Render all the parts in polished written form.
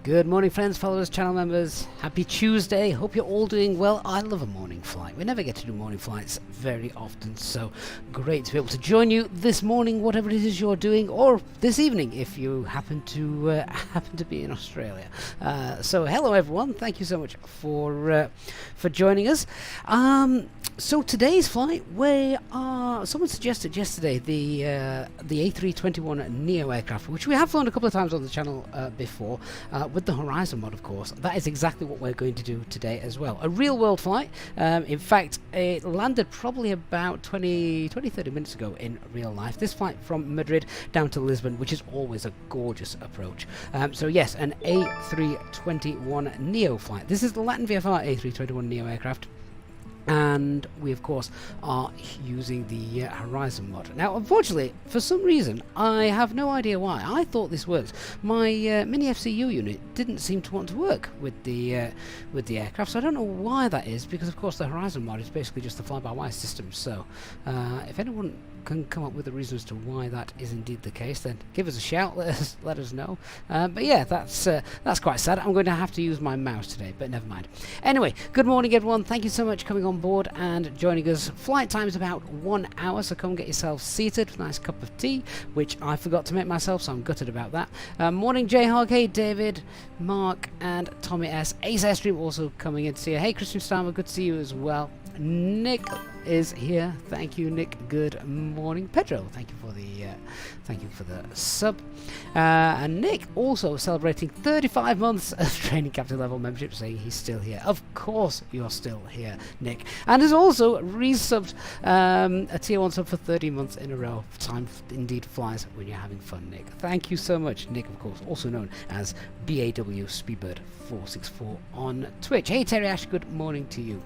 Good morning, friends, followers, channel members. Happy Tuesday. Hope you're all doing well. I love a morning flight. We never get to do morning flights very often, so great to be able to join you this morning, whatever it is you're doing, or this evening if you happen to be in Australia. So hello, everyone. Thank you so much for joining us. So today's flight, someone suggested yesterday the A321neo aircraft, which we have flown a couple of times on the channel before, with the Horizon mod, of course. That is exactly what we're going to do today as well. A real world flight. In fact, it landed probably about 20-30 minutes ago in real life. This flight from Madrid down to Lisbon, which is always a gorgeous approach. So yes, an A321neo flight. This is the Latin VFR A321neo aircraft. And we, of course, are using the Horizon mod. Now, unfortunately, for some reason, I have no idea why. I thought this worked. My MiniFCU unit didn't seem to want to work with the aircraft, so I don't know why that is, because, of course, the Horizon mod is basically just the fly-by-wire system. So, if anyone can come up with a reason as to why that is indeed the case, then give us a shout, let us know. But yeah, that's quite sad. I'm going to have to use my mouse today, but never mind. Anyway, good morning, everyone. Thank you so much for coming on board and joining us. Flight time is about 1 hour, so come get yourself seated with a nice cup of tea, which I forgot to make myself, so I'm gutted about that. Morning, J-Hog. Hey, David, Mark, and Tommy S. Ace Airstream also coming in to see you. Hey, Christian Starmer, good to see you as well. Nick is here. Thank you, Nick. Good morning, Pedro. Thank you for the sub. And Nick also celebrating 35 months of training captain level membership, saying he's still here. Of course, you're still here, Nick. And has also resubbed a tier 1 sub for 30 months in a row. Time indeed flies when you're having fun, Nick. Thank you so much, Nick. Of course, also known as BAW Speedbird 464 on Twitch. Hey, Terry Ash. Good morning to you.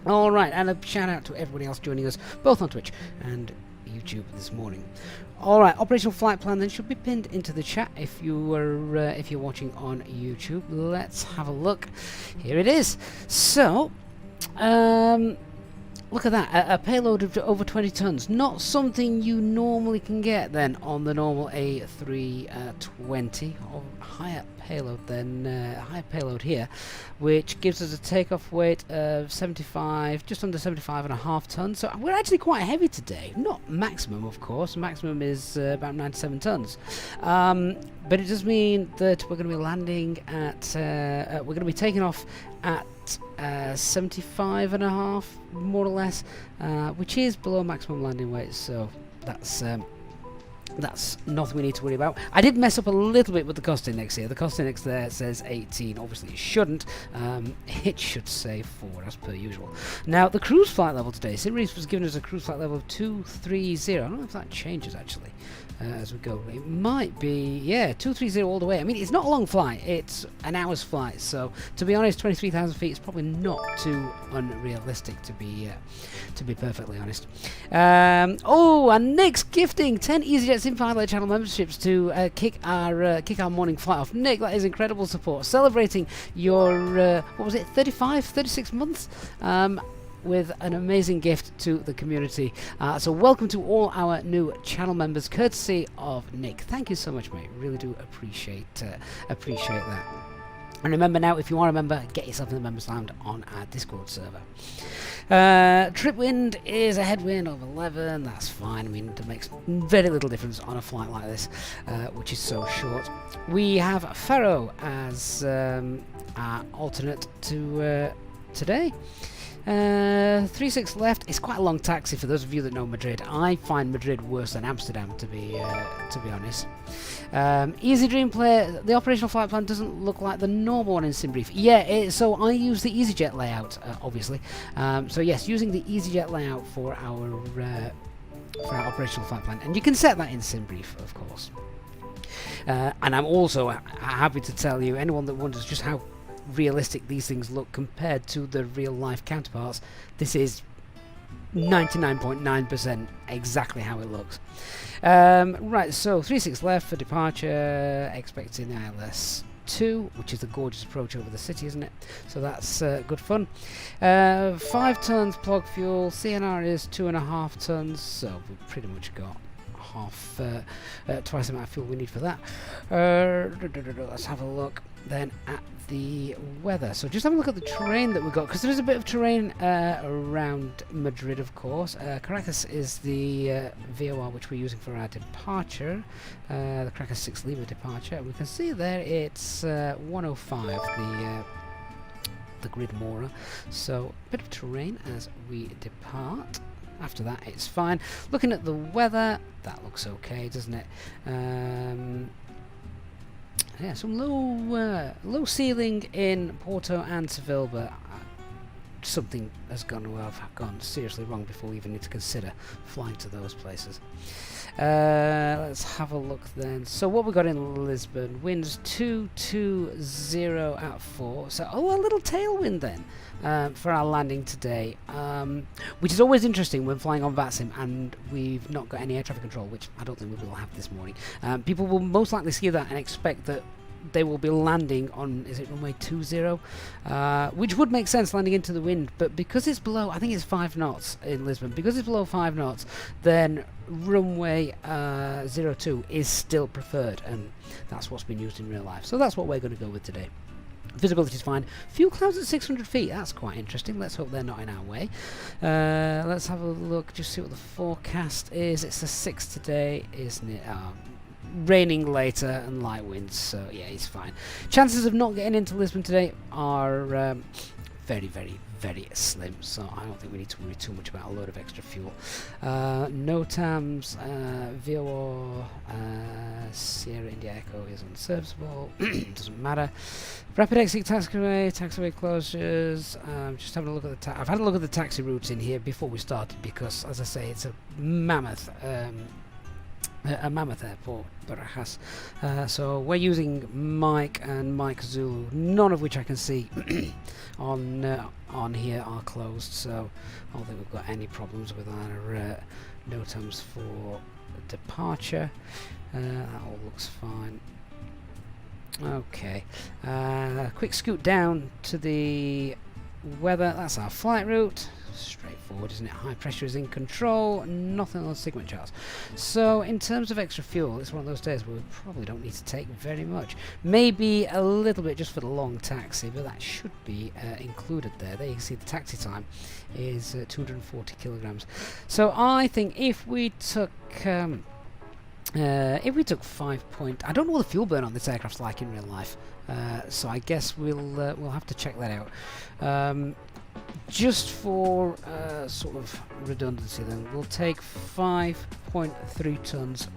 Alright, and a shout out to everybody else joining us both on Twitch and YouTube this morning. Alright, operational flight plan then should be pinned into the chat if you're watching on YouTube. Let's have a look. Here it is. So, look at that, a payload of over 20 tons. Not something you normally can get then on the normal A320, or higher payload here, which gives us a takeoff weight of just under 75.5 tons. So we're actually quite heavy today. Not maximum, of course. Maximum is about 97 tons. But it does mean that we're going to be landing at, we're going to be taking off at 75.5, more or less, which is below maximum landing weight. So that's nothing we need to worry about. I did mess up a little bit with the cost index here. The cost index there says 18. Obviously it shouldn't. It should say 4 as per usual. Now the cruise flight level today, SimReef was giving us a cruise flight level of 230. I don't know if that changes actually as we go. It might be, yeah, 230 all the way. I mean, it's not a long flight. It's an hour's flight. So to be honest, 23,000 feet is probably not too unrealistic, to be perfectly honest. Oh, and Nick's gifting 10 Easyjet Sim channel memberships to kick our morning flight off. Nick, that is incredible support. Celebrating your what was it, 36 months with an amazing gift to the community. So welcome to all our new channel members, courtesy of Nick. Thank you so much, mate. Really do appreciate that. And remember now, if you want a member, get yourself in the members lounge on our Discord server. Trip wind is a headwind of 11. That's fine. I mean, it makes very little difference on a flight like this, which is so short. We have Faro as our alternate to today. 36 left. It's quite a long taxi for those of you that know Madrid. I find Madrid worse than Amsterdam, to be honest. Easy Dream Player, the operational flight plan doesn't look like the normal one in SimBrief. Yeah, so I use the Easyjet layout, obviously. So yes, using the Easyjet layout for our operational flight plan, and you can set that in SimBrief, of course. And I'm also happy to tell you, anyone that wonders just how realistic these things look compared to the real life counterparts, this is 99.9% exactly how it looks. Right, so 36 left for departure, expecting ILS 2, which is the gorgeous approach over the city, isn't it? So that's good fun. 5 tons plug fuel, CNR is 2.5 tons, so we've pretty much got twice the amount of fuel we need for that. Let's have a look then at the weather. So just have a look at the terrain that we've got, because there is a bit of terrain around Madrid, of course. Caracas is the VOR which we're using for our departure, the Caracas 6 Lima departure. We can see there it's 105, the grid Mora. So a bit of terrain as we depart. After that it's fine. Looking at the weather, that looks okay, doesn't it? Yeah, some low ceiling in Porto and Seville, but something has gone seriously wrong before we even need to consider flying to those places. Let's have a look then. So what we got in Lisbon, winds 220 at 4. So a little tailwind then for our landing today, which is always interesting when flying on VATSIM and we've not got any air traffic control, which I don't think we will have this morning. People will most likely see that and expect that they will be landing on, is it runway 20? Which would make sense, landing into the wind, but because it's below, I think it's 5 knots in Lisbon, because it's below 5 knots, then runway 02 is still preferred, and that's what's been used in real life. So that's what we're going to go with today. Visibility is fine. Fuel clouds at 600 feet, that's quite interesting. Let's hope they're not in our way. Let's have a look, just see what the forecast is. It's the 6th today, isn't it? Raining later and light winds, so yeah, it's fine. Chances of not getting into Lisbon today are very, very, very slim, so I don't think we need to worry too much about a load of extra fuel. NOTAMs, VOR, Sierra India Echo is unserviceable, doesn't matter. Rapid exit taxiway closures. Just having a look at the I've had a look at the taxi routes in here before we started, because as I say, it's a mammoth airport, Barajas. So we're using Mike and Mike Zulu, none of which I can see on here are closed, so I don't think we've got any problems with our NOTAMs for departure. That all looks fine. Okay, quick scoot down to the weather. That's our flight route. Straightforward, isn't it? High pressure is in control, nothing on the segment charts. So in terms of extra fuel, it's one of those days where we probably don't need to take very much. Maybe a little bit just for the long taxi, but that should be included there. There you can see the taxi time is 240 kilograms. So I think if we took 5 point, I don't know what the fuel burn on this aircraft's like in real life, so I guess we'll have to check that out. Just for sort of redundancy then, we'll take 5.3 tons.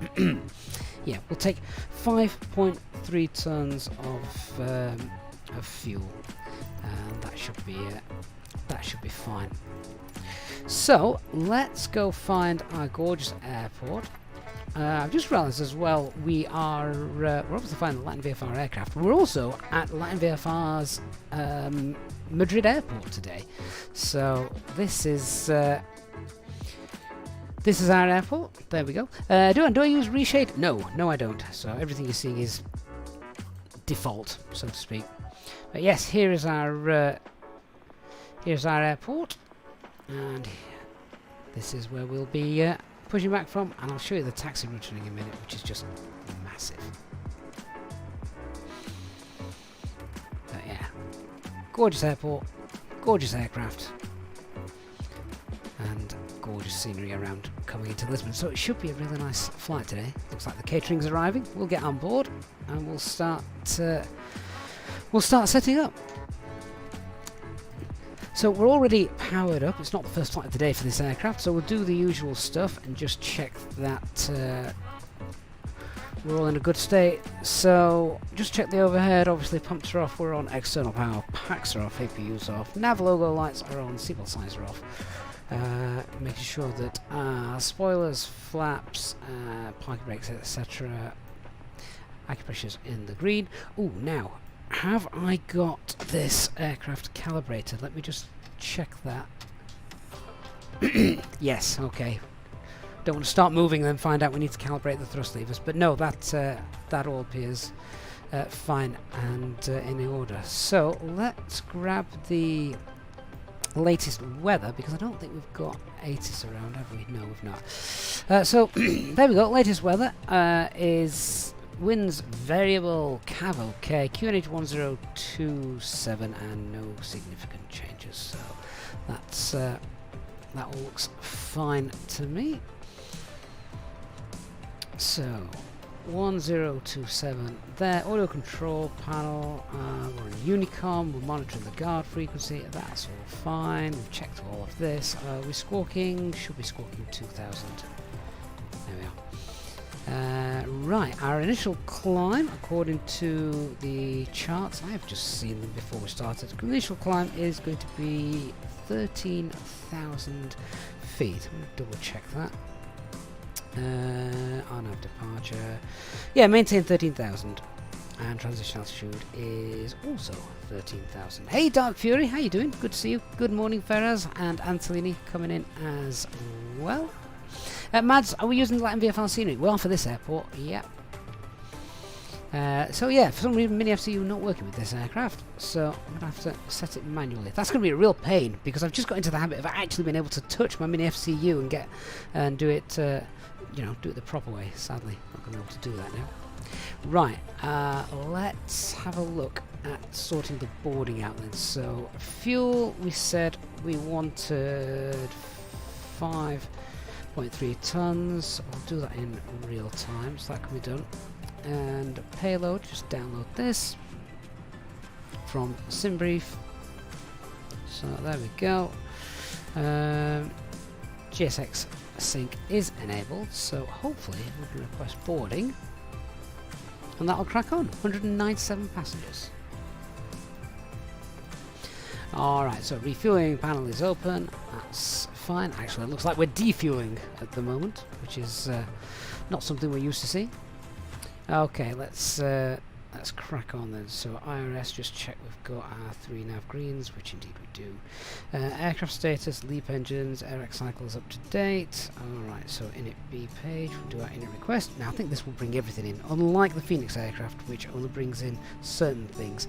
Yeah, we'll take 5.3 tons of fuel, and that should be fine. So let's go find our gorgeous airport. I've just realised as well, we're obviously flying the Latin VFR aircraft. We're also at Latin VFR's Madrid airport today. So this is our airport. There we go. Do I use reshade? No, I don't. So everything you're seeing is default, so to speak. But yes, here's our airport, and this is where we'll be pushing back from, and I'll show you the taxi route in a minute, which is just massive. But yeah, gorgeous airport, gorgeous aircraft, and gorgeous scenery around coming into Lisbon. So it should be a really nice flight today. Looks like the catering's arriving. We'll get on board and we'll start setting up. So we're already powered up. It's not the first flight of the day for this aircraft, so we'll do the usual stuff and just check that we're all in a good state. So just check the overhead. Obviously pumps are off, we're on external power, packs are off, APU's off, nav logo lights are on, seatbelt signs are off. Making sure that spoilers, flaps, parking brakes, etc. Acupressure's in the green. Ooh, now, have I got this aircraft calibrated? Let me just check that. Yes, okay. Don't want to start moving and then find out we need to calibrate the thrust levers. But no, that all appears fine and in order. So let's grab the latest weather, because I don't think we've got ATIS around, have we? No, we've not. So there we go. Latest weather is winds variable, cav okay, QNH 1027, and no significant changes. So that's that all looks fine to me. So 1027 there. Audio control panel, we're on Unicom, we're monitoring the guard frequency, that's all fine. We've checked all of this. We're squawking, should be squawking 2000. There we are. Right, our initial climb, according to the charts, I have just seen them before we started. The initial climb is going to be 13,000 feet. I'm going to double check that. On our departure, yeah, maintain 13,000, and transition altitude is also 13,000. Hey Dark Fury, how you doing? Good to see you. Good morning, Ferraz and Antolini coming in as well. Mads, are we using Latin VFR scenery? Well, for this airport, yeah. So yeah, for some reason MiniFCU not working with this aircraft, so I'm gonna have to set it manually. That's gonna be a real pain because I've just got into the habit of actually being able to touch my MiniFCU and do it, you know, do it the proper way. Sadly, not gonna be able to do that now. Right, let's have a look at sorting the boarding out then. So fuel, we said we wanted 5.3 tons. I'll do that in real time, so that can be done. And payload, just download this from SimBrief. So there we go. GSX sync is enabled, so hopefully we can request boarding, and that'll crack on. 197 passengers. Alright, so refueling panel is open. That's fine. Actually, it looks like we're defueling at the moment, which is not something we're used to seeing. Okay, let's crack on then. So IRS, just check we've got our 3 nav greens, which indeed we do. Aircraft status, LEAP engines, AirX cycles up to date. Alright, so init B page, we'll do our init request. Now I think this will bring everything in, unlike the Phoenix aircraft, which only brings in certain things.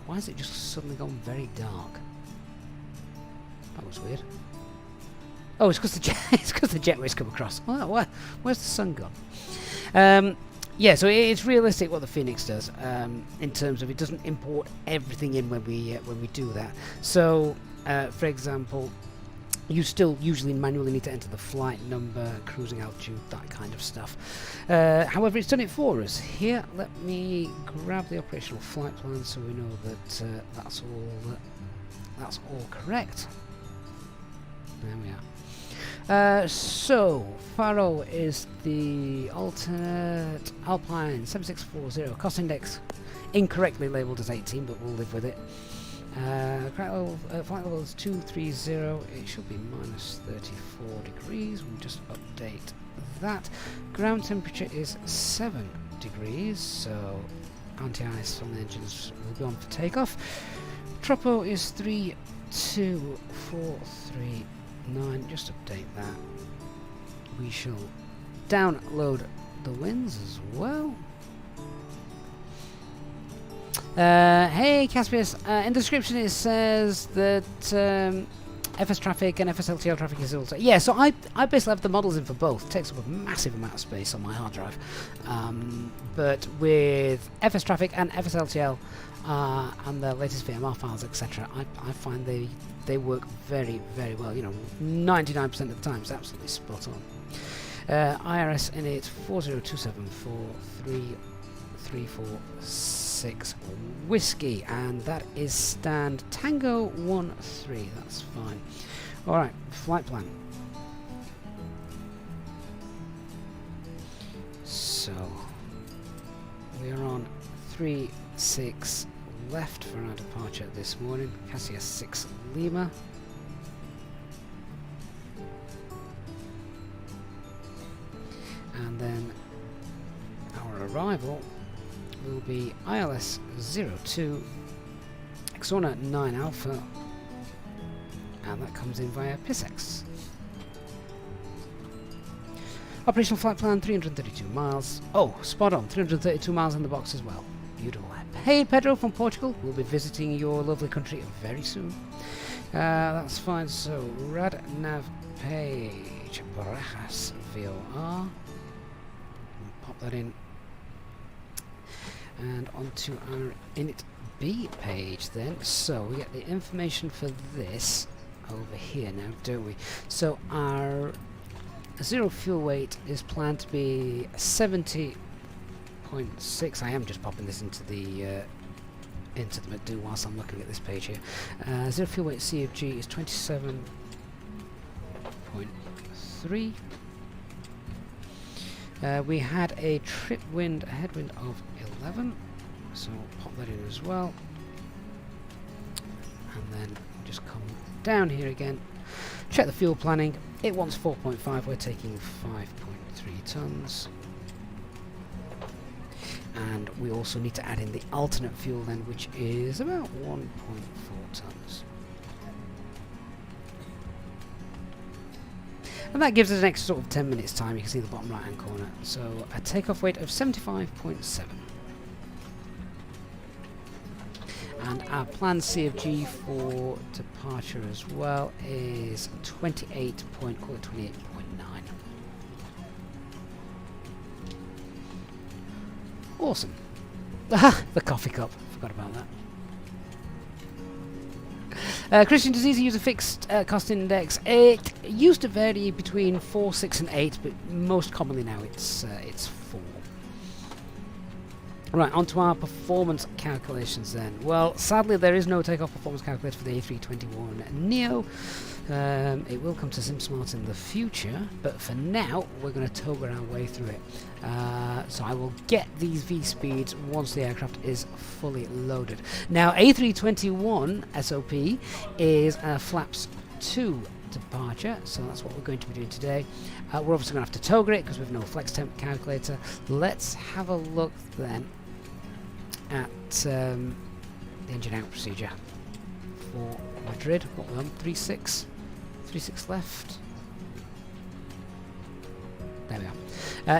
Why has it just suddenly gone very dark? That was weird. Oh, it's because the jetway's come across. Oh, where's the sun gone? Yeah, so it's realistic what the Phoenix does in terms of it doesn't import everything in when we do that. So, for example, you still usually manually need to enter the flight number, cruising altitude, that kind of stuff. However, it's done it for us. Here, let me grab the operational flight plan so we know that that's all correct. There we are. So, Faro is the alternate Alpine 7640, cost index incorrectly labelled as 18, but we'll live with it. Flight level is 230, it should be minus 34 degrees, we'll just update that. Ground temperature is 7 degrees, so anti-ice on the engines will go on for takeoff. Tropo is 32439, just update that. We shall download the winds as well. Hey Caspius, in the description it says that FSTraffic and FSLTL traffic is also... Yeah, so I basically have the models in for both. It takes up a massive amount of space on my hard drive. But with FSTraffic and FSLTL and the latest VMR files, etc., I find they work very, very well. You know, 99% of the time it's absolutely spot on. IRS init 402743346 whiskey, and that is stand Tango 13. That's fine. Alright, flight plan. So we are on 36 left for our departure this morning. Cassia 6 Lima. And then our arrival will be ILS 02 Xorna 9 Alpha, and that comes in via PISX. Operational flight plan 332 miles. Oh, spot on, 332 miles in the box as well. beautiful. Hey Pedro from Portugal, we'll be visiting your lovely country very soon. That's fine. So rad nav page Barajas VOR. Pop that in. And onto our init B page then. So we get the information for this over here now, don't we? So our zero fuel weight is planned to be 70.6. I am just popping this into the do whilst I'm looking at this page here. Zero fuel weight CFG is 27.3. We had a headwind of 11, so we'll pop that in as well. And then we'll just come down here again, check the fuel planning. It wants 4.5, we're taking 5.3 tons. And we also need to add in the alternate fuel then, which is about 1.4 tons. And that gives us an extra sort of 10 minutes time. You can see the bottom right hand corner. So a takeoff weight of 75.7. And our planned CFG for departure as well is 28.9. Awesome. The coffee cup. Forgot about that. Christian, does Easy use a fixed cost index? It used to vary between 4, 6 and 8, but most commonly now it's 4. Right, onto our performance calculations then. Well, sadly there is no takeoff performance calculator for the A321neo. It will come to SimSmart in the future, but for now we're going to toggle our way through it. So I will get these V speeds once the aircraft is fully loaded. Now A321 SOP is flaps 2 departure, so that's what we're going to be doing today. We're obviously going to have to toggle it because we've no flex temp calculator. Let's have a look then at the engine out procedure for Madrid. What we're on, 3.6 left. There we are.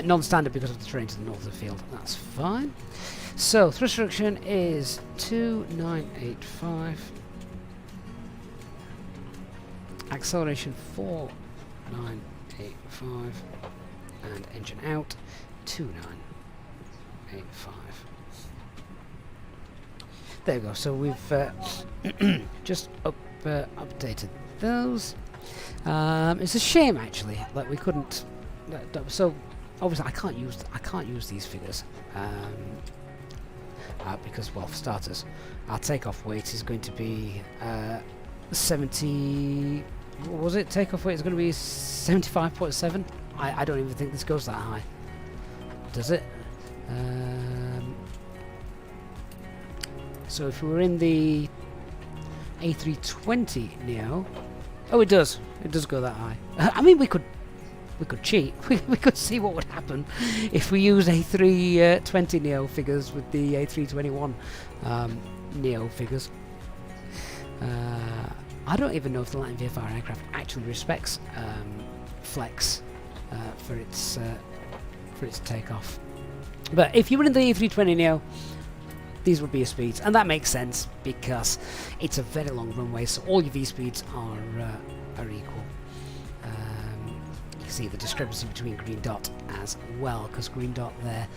Non-standard because of the terrain to the north of the field. That's fine. So thrust reduction is 2985. Acceleration 4985. And engine out 2985. There we go. So we've just updated those. It's a shame actually that we couldn't. So obviously I can't use these figures because, well, for starters, our takeoff weight is going to be 70. What was it? Takeoff weight is going to be 75.7. I don't even think this goes that high. Does it? So if we were in the A320neo, oh, it does. It does go that high. I mean, we could cheat. We could see what would happen if we use A320neo figures with the A321 neo figures. I don't even know if the Latin VFR aircraft actually respects flex for its takeoff. But if you were in the A320neo, these would be your speeds, and that makes sense because it's a very long runway, so all your V speeds are equal. You can see the discrepancy between green dot as well, because green dot there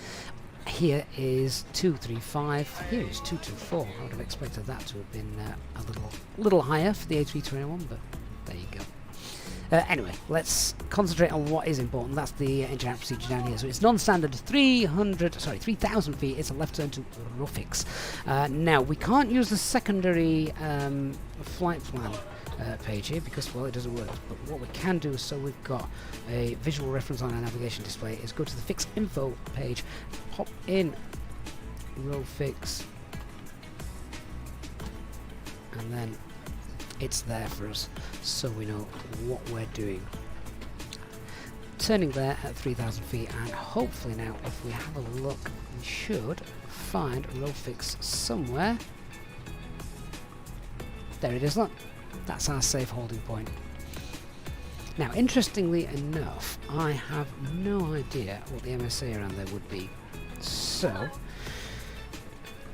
here is 235, here is 224. I would have expected that to have been a little higher for the A321, but there you go. Anyway, let's concentrate on what is important. That's the engine out procedure down here. So it's non-standard 3,000 feet. It's a left turn to Ruffix. Now we can't use the secondary flight plan page here because, well, it doesn't work. But what we can do, so we've got a visual reference on our navigation display, is go to the fix info page, pop in Ruffix, and then it's there for us, so we know what we're doing. Turning there at 3,000 feet, and hopefully now, if we have a look, we should find Ruffix somewhere. There it is, look. That's our safe holding point. Now, interestingly enough, I have no idea what the MSA around there would be. So,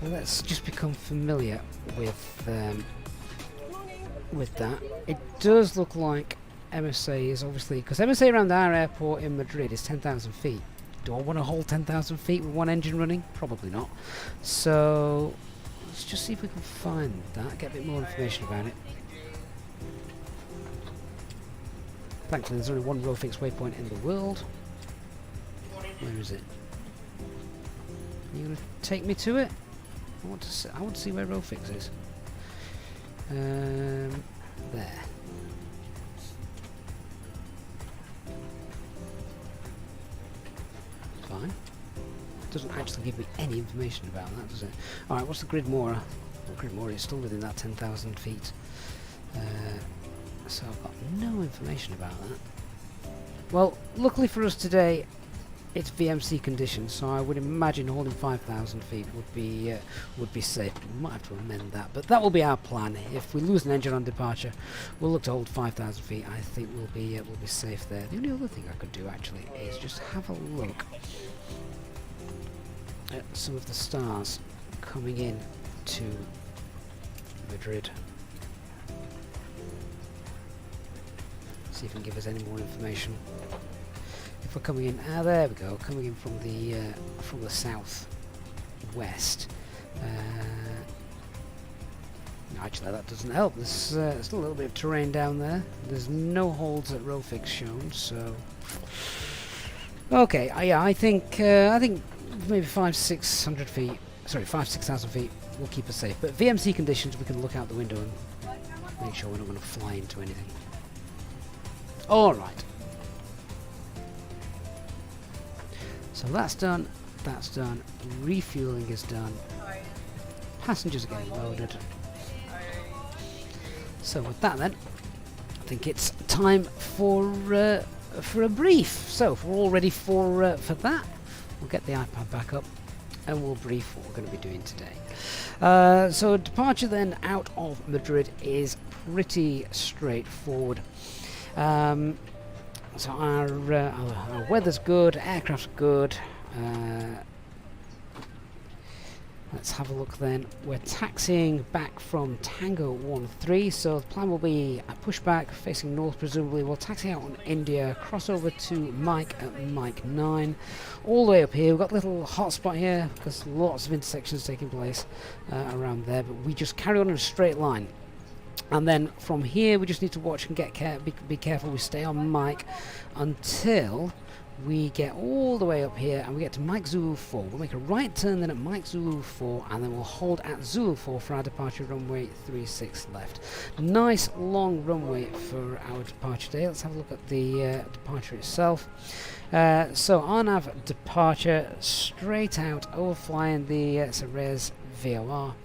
let's just become familiar with that. It does look like MSA is obviously, because MSA around our airport in Madrid is 10,000 feet. Do I want to hold 10,000 feet with one engine running? Probably not. So let's just see if we can find that, get a bit more information about it. Thankfully there's only one row fixed waypoint in the world. Where is it? Are you going to take me to it? I want to see where row fix is. There. Fine. Doesn't actually give me any information about that, does it? Alright, what's the grid Mora? Well, grid Mora is still within that 10,000 feet. So I've got no information about that. Well, luckily for us today, it's VMC conditions, so I would imagine holding 5,000 feet would be safe. We might have to amend that, but that will be our plan. If we lose an engine on departure, we'll look to hold 5,000 feet. I think we'll be safe there. The only other thing I could do actually is just have a look at some of the stars coming in to Madrid. See if it can give us any more information. If we're coming in, there we go, coming in from the south west. Actually, that doesn't help. There's still a little bit of terrain down there. There's no holds at row fix shown, so okay. Yeah, I think maybe 5,600 feet. Sorry, 5,000-6,000 feet will keep us safe. But VMC conditions, we can look out the window and make sure we're not going to fly into anything. All right. So that's done, refueling is done, passengers are getting loaded. So with that then, I think it's time for a brief. So if we're all ready for that, we'll get the iPad back up and we'll brief what we're going to be doing today. So departure then out of Madrid is pretty straightforward. So our weather's good, aircraft's good. Let's have a look then. We're taxiing back from Tango 13, so the plan will be a pushback facing north presumably. We'll taxi out on India, cross over to Mike at Mike 9. All the way up here, we've got a little hotspot here because lots of intersections taking place around there, but we just carry on in a straight line. And then from here we just need to watch and be careful we stay on Mike until we get all the way up here and we get to Mike Zulu 4. We'll make a right turn then at Mike Zulu 4 and then we'll hold at Zulu 4 for our departure runway 36 left. Nice long runway for our departure today. Let's have a look at the departure itself. So on our departure, straight out, overflying the Ceres VOR.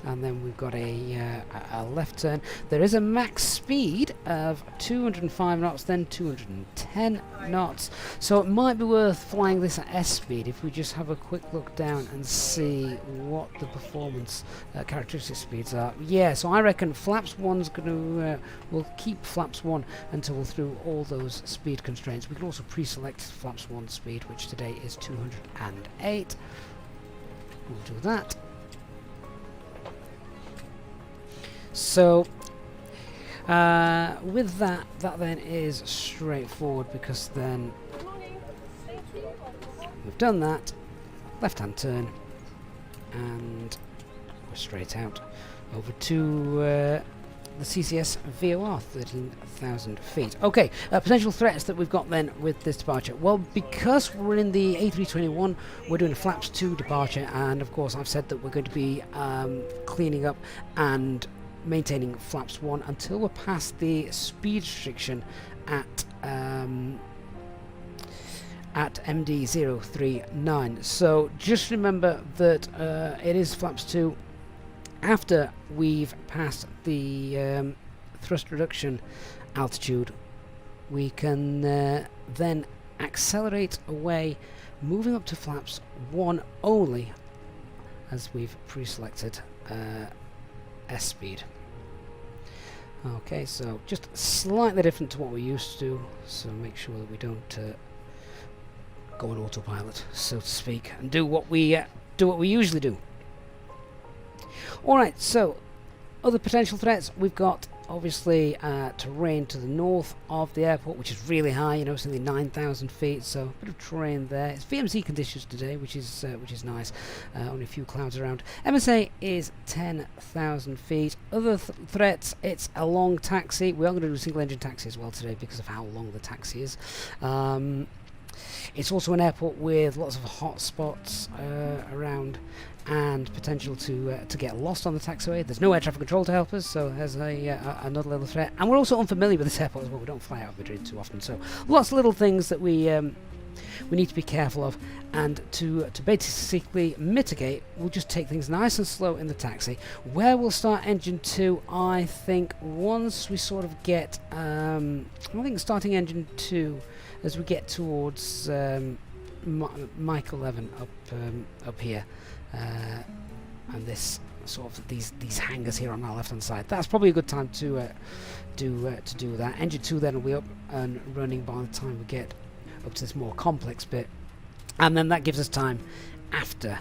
And then we've got a left turn. There is a max speed of 205 knots, then 210 knots. So it might be worth flying this at S speed if we just have a quick look down and see what the performance characteristic speeds are. Yeah, so I reckon flaps 1's going to, we'll keep flaps 1 until we're through all those speed constraints. We can also pre-select flaps 1 speed, which today is 208. We'll do that. So with that then is straightforward because then we've done that, left hand turn and we're straight out over to the CCS VOR 13,000 feet. Okay, potential threats that we've got then with this departure. Well, because we're in the A321, we're doing a flaps 2 departure, and of course I've said that we're going to be cleaning up and maintaining flaps 1 until we're past the speed restriction at MD039. So just remember that it is flaps 2 after we've passed the thrust reduction altitude. We can then accelerate away, moving up to flaps 1 only as we've pre-selected S speed. Okay, so just slightly different to what we're used to, so make sure that we don't go on autopilot, so to speak, and do what we usually do. Alright, so other potential threats, we've got obviously terrain to the north of the airport, which is really high, you know, it's only 9,000 feet, so a bit of terrain there. It's VMC conditions today, which is nice. Only a few clouds around. MSA is 10,000 feet. Other threats, it's a long taxi. We are going to do a single engine taxi as well today because of how long the taxi is. It's also an airport with lots of hot spots around, and potential to get lost on the taxiway. There's no air traffic control to help us, so there's another little threat. And we're also unfamiliar with this airport as well. We don't fly out of Madrid too often, so lots of little things that we need to be careful of. And to basically mitigate, we'll just take things nice and slow in the taxi. Where we'll start engine 2, I think once we sort of get, I think starting engine 2 as we get towards Mike 11 up here. And this sort of these hangars here on our left hand side. That's probably a good time to do that. Engine 2 then will be up and running by the time we get up to this more complex bit, and then that gives us time after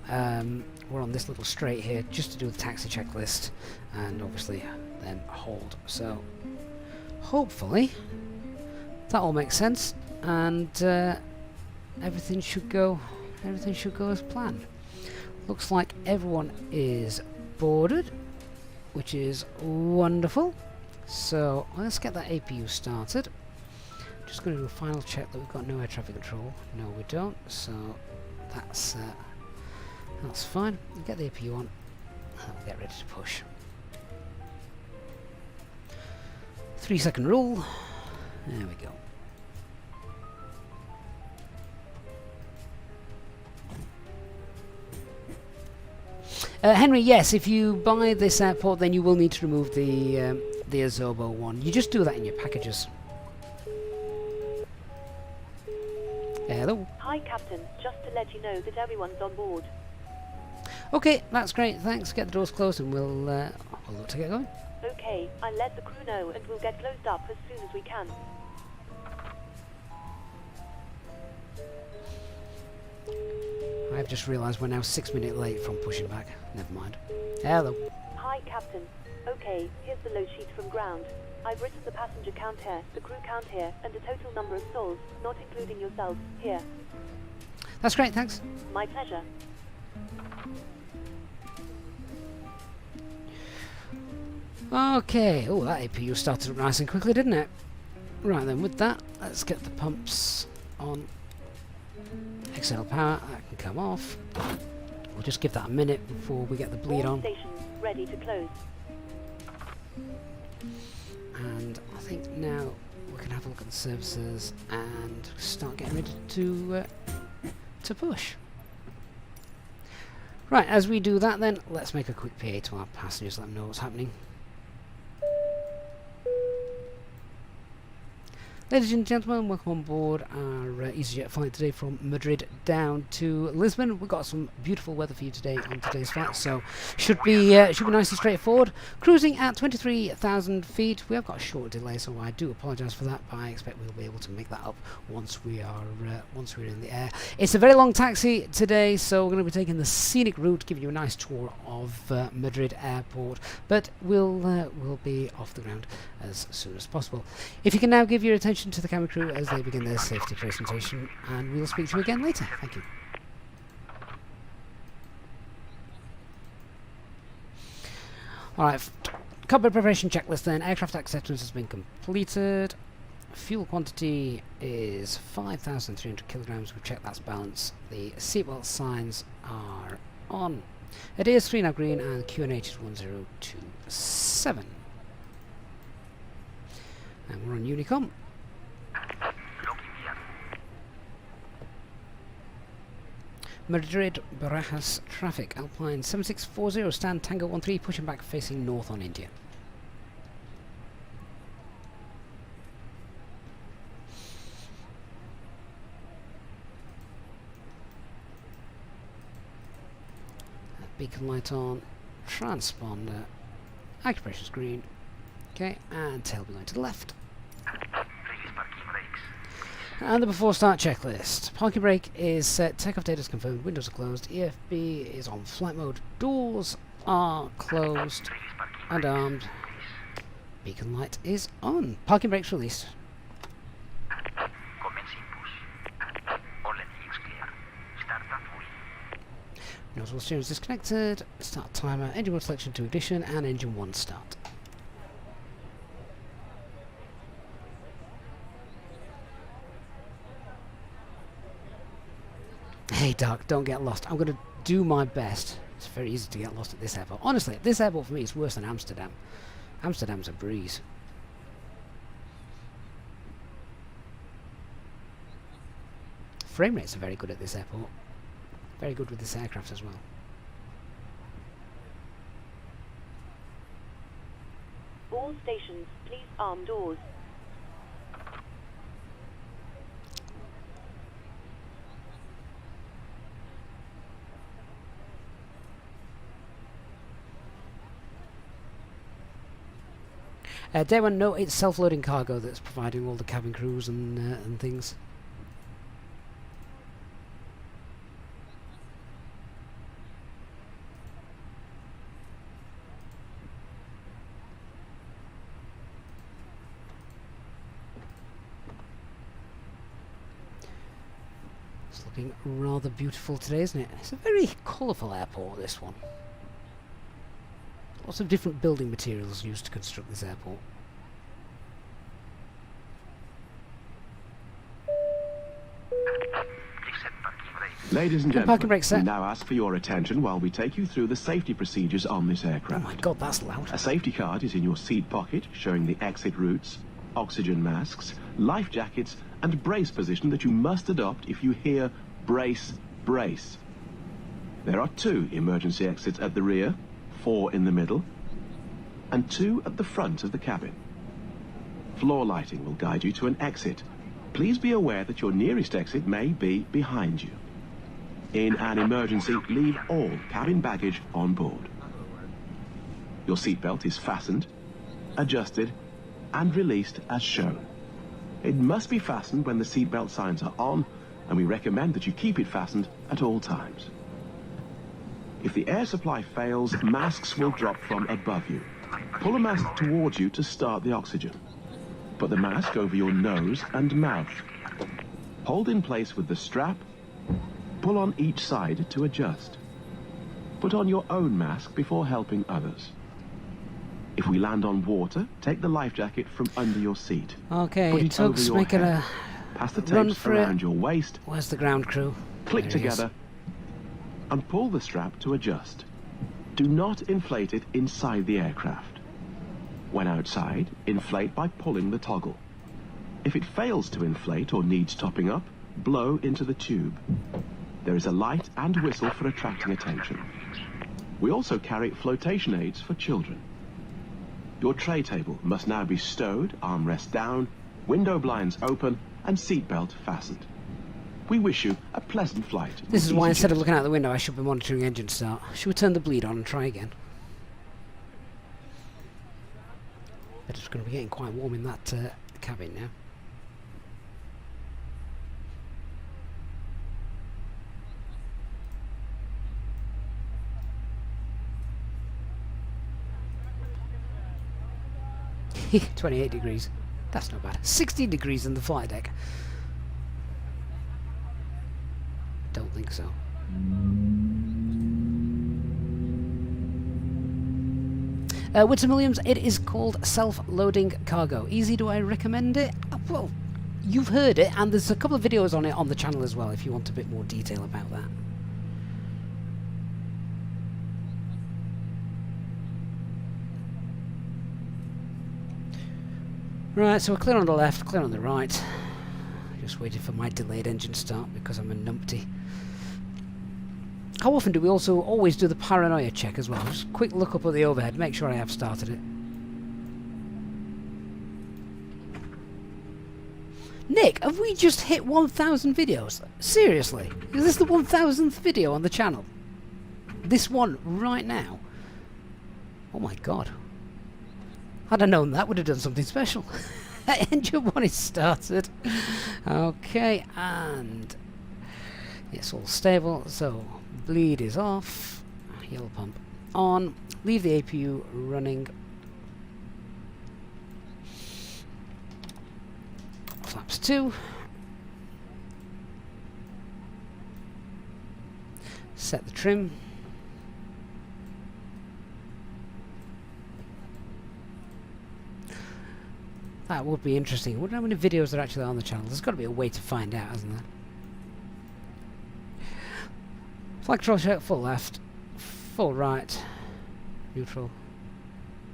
we're on this little straight here just to do the taxi checklist, and obviously then hold. So hopefully that all makes sense, and everything should go as planned. Looks like everyone is boarded, which is wonderful. So let's get that APU started. Just going to do a final check that we've got no air traffic control. No, we don't. So that's fine. We'll get the APU on and we'll get ready to push. 3-second rule. There we go. Henry, yes, if you buy this airport, then you will need to remove the Azobo one. You just do that in your packages. Hello. Hi, Captain. Just to let you know that everyone's on board. Okay, that's great. Thanks. Get the doors closed, and we'll look to get going. Okay, I'll let the crew know, and we'll get closed up as soon as we can. I've just realised we're now 6 minutes late from pushing back. Never mind. Hello. Hi, Captain. Okay, here's the load sheet from ground. I've written the passenger count here, the crew count here, and the total number of souls, not including yourself, here. That's great, thanks. My pleasure. Okay. Oh, that APU started up nice and quickly, didn't it? Right then, with that, let's get the pumps on. External power, that can come off. We'll just give that a minute before we get the bleed on. Stations ready to close. And I think now we can have a look at the services and start getting ready to push. Right, as we do that then, let's make a quick PA to our passengers, let them know what's happening. Ladies and gentlemen, welcome on board our Easyjet flight today from Madrid down to Lisbon. We've got some beautiful weather for you today on today's flight, so should be nice and straightforward. Cruising at 23,000 feet. We have got a short delay, so I do apologise for that, but I expect we'll be able to make that up once we're in the air. It's a very long taxi today, so we're going to be taking the scenic route, giving you a nice tour of Madrid Airport, but we'll be off the ground as soon as possible. If you can now give your attention to the camera crew as they begin their safety presentation, and we'll speak to you again later. Thank you. Alright, cockpit preparation checklist then. Aircraft acceptance has been completed. Fuel quantity is 5,300 kilograms. We've checked that's balanced. The seatbelt signs are on. It is 3 now green, and QNH is 1027. And we're on Unicom. Madrid Barajas traffic, Alpine 7640, stand Tango 13, pushing back facing north on India. Beacon light on, transponder, acupressure's green, okay, and tail be going to the left. And the before start checklist. Parking brake is set, takeoff data is confirmed, windows are closed, EFB is on flight mode, doors are closed and armed. Beacon light is on. Parking brakes released. Nozzle steering is disconnected. Start timer. Engine 1 selection to ignition and engine 1 start. Hey Doc, don't get lost. I'm going to do my best. It's very easy to get lost at this airport. Honestly, this airport for me is worse than Amsterdam. Amsterdam's a breeze. Frame rates are very good at this airport. Very good with this aircraft as well. All stations, please arm doors. Day one, no, it's self-loading cargo that's providing all the cabin crews and things. It's looking rather beautiful today, isn't it? It's a very colourful airport, this one. Lots of different building materials used to construct this airport. Ladies and Parking gentlemen, brake set. we now ask for your attention while we take you through the safety procedures on this Oh aircraft. my god, that's loud. A safety card is in your seat pocket showing the exit routes, oxygen masks, life jackets and brace position that you must adopt if you hear brace, brace. There are 2 emergency exits at the rear, 4 in the middle, and 2 at the front of the cabin. Floor lighting will guide you to an exit. Please be aware that your nearest exit may be behind you. In an emergency, leave all cabin baggage on board. Your seatbelt is fastened, adjusted, and released as shown. It must be fastened when the seatbelt signs are on, and we recommend that you keep it fastened at all times. If the air supply fails, masks will drop from above you. Pull a mask towards you to start the oxygen. Put the mask over your nose and mouth. Hold in place with the strap. Pull on each side to adjust. Put on your own mask before helping others. If we land on water, take the life jacket from under your seat. Okay, Put it over Tugs your making head. a Pass the run tapes for around it. your waist. Where's the ground crew? Click There he is. together and pull the strap to adjust. Do not inflate it inside the aircraft. When outside, inflate by pulling the toggle. If it fails to inflate or needs topping up, blow into the tube. There is a light and whistle for attracting attention. We also carry flotation aids for children. Your tray table must now be stowed, armrest down, window blinds open, and seatbelt fastened. We wish you a pleasant flight. This is with why instead of Easyjet. looking out the window I should be monitoring engine start. Should we turn the bleed on and try again? But it's going to be getting quite warm in that cabin now. Heh, 28 degrees. That's not bad. 16 degrees in the flight deck. Don't think so. Whitson Williams, it is called self-loading cargo. Easy, do I recommend it? Well, you've heard it, and there's a couple of videos on it on the channel as well if you want a bit more detail about that. Right, so we're clear on the left, clear on the right. Just waiting for my delayed engine start because I'm a numpty. How often do we also always do the paranoia check as well? Just a quick look up at the overhead, make sure I have started it. Nick, have we just hit 1,000 videos? Seriously? Is this the 1,000th video on the channel? This one right now? Oh my god. Had I known that, would have done something special. Engine 1 is started. Okay, and it's all stable, so bleed is off. Yellow pump on, leave the APU running. Flaps 2. Set the trim. That would be interesting. I wonder how many videos are actually on the channel. There's got to be a way to find out, hasn't there? Flag control check, full left, full right, neutral,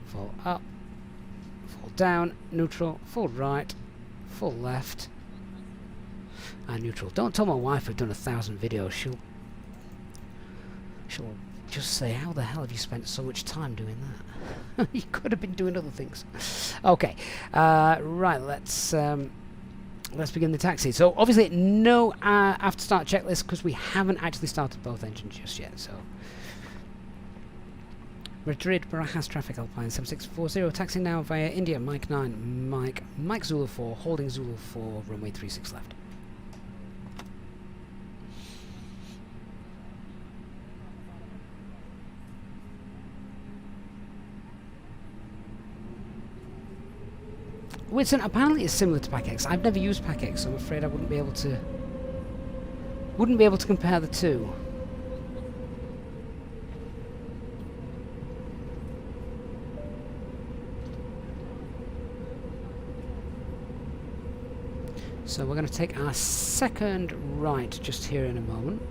full up, full down, neutral, full right, full left, and neutral. Don't tell my wife we've done 1,000 videos. She'll just say, how the hell have you spent so much time doing that? You could have been doing other things. Okay, right, let's begin the taxi. So obviously no after start checklist because we haven't actually started both engines just yet. So Madrid, Barajas traffic, Alpine 7640, taxi now via India, Mike 9, Mike Zulu 4, holding Zulu 4, runway 36 left. Whitson apparently is similar to PackX. I've never used PackX, so I'm afraid I wouldn't be able to compare the two. So we're going to take our second right just here in a moment.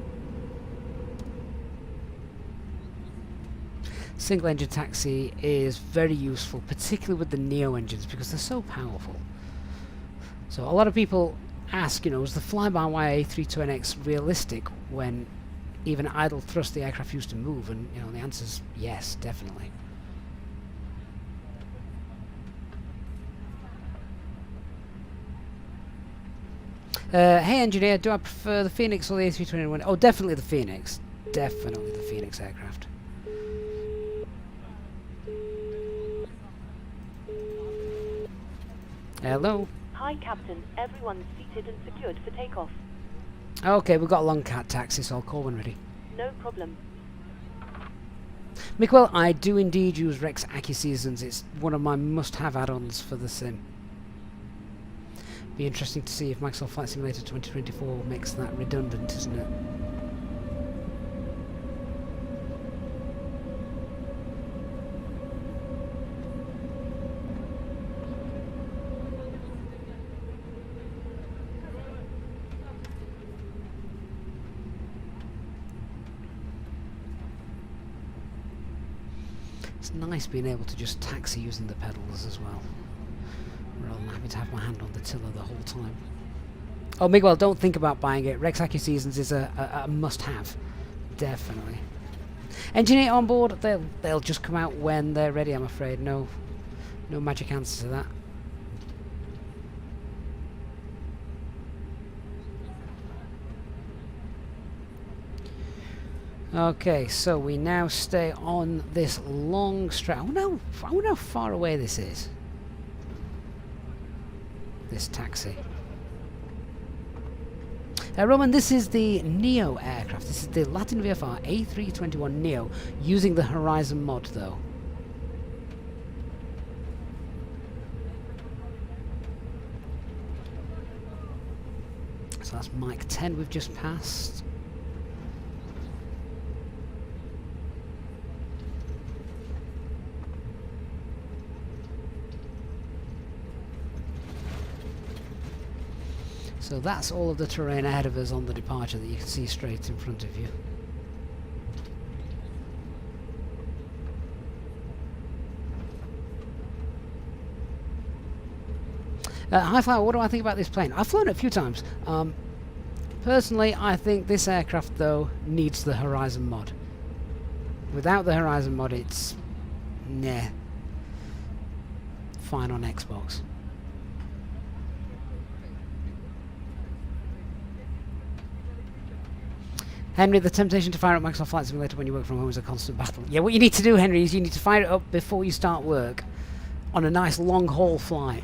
Single engine taxi is very useful, particularly with the Neo engines because they're so powerful. So a lot of people ask, you know, is the FlyByWire A32NX realistic when even idle thrust the aircraft used to move? And you know, the answer is yes, definitely. Hey engineer, do I prefer the Phoenix or the A321? Oh, definitely the Phoenix. Definitely the Phoenix aircraft. Hello. Hi, Captain. Everyone's seated and secured for takeoff. Okay, we've got a long cat taxi, so I'll call when ready. No problem. Mickwell, I do indeed use Rex AccuSeasons. It's one of my must-have add-ons for the sim. Be interesting to see if Microsoft Flight Simulator 2024 makes that redundant, isn't it? It's nice being able to just taxi using the pedals as well, rather than having to have my hand on the tiller the whole time. Oh, Miguel, don't think about buying it. Rex AccuSeasons is a must-have, definitely. Engineer on board, they'll just come out when they're ready. I'm afraid no magic answer to that. Okay, so we now stay on this long stretch. I wonder how far away this is. This taxi. Roman, this is the Neo aircraft. This is the Latin VFR A321 Neo, using the Horizon mod though. So that's Mike 10 we've just passed. So that's all of the terrain ahead of us on the departure that you can see straight in front of you. Hi Flower, what do I think about this plane? I've flown it a few times. Personally, I think this aircraft though needs the Horizon mod. Without the Horizon mod, it's nah. Fine on Xbox. Henry, the temptation to fire up Microsoft Flight Simulator when you work from home is a constant battle. Yeah, what you need to do, Henry, is you need to fire it up before you start work on a nice long haul flight.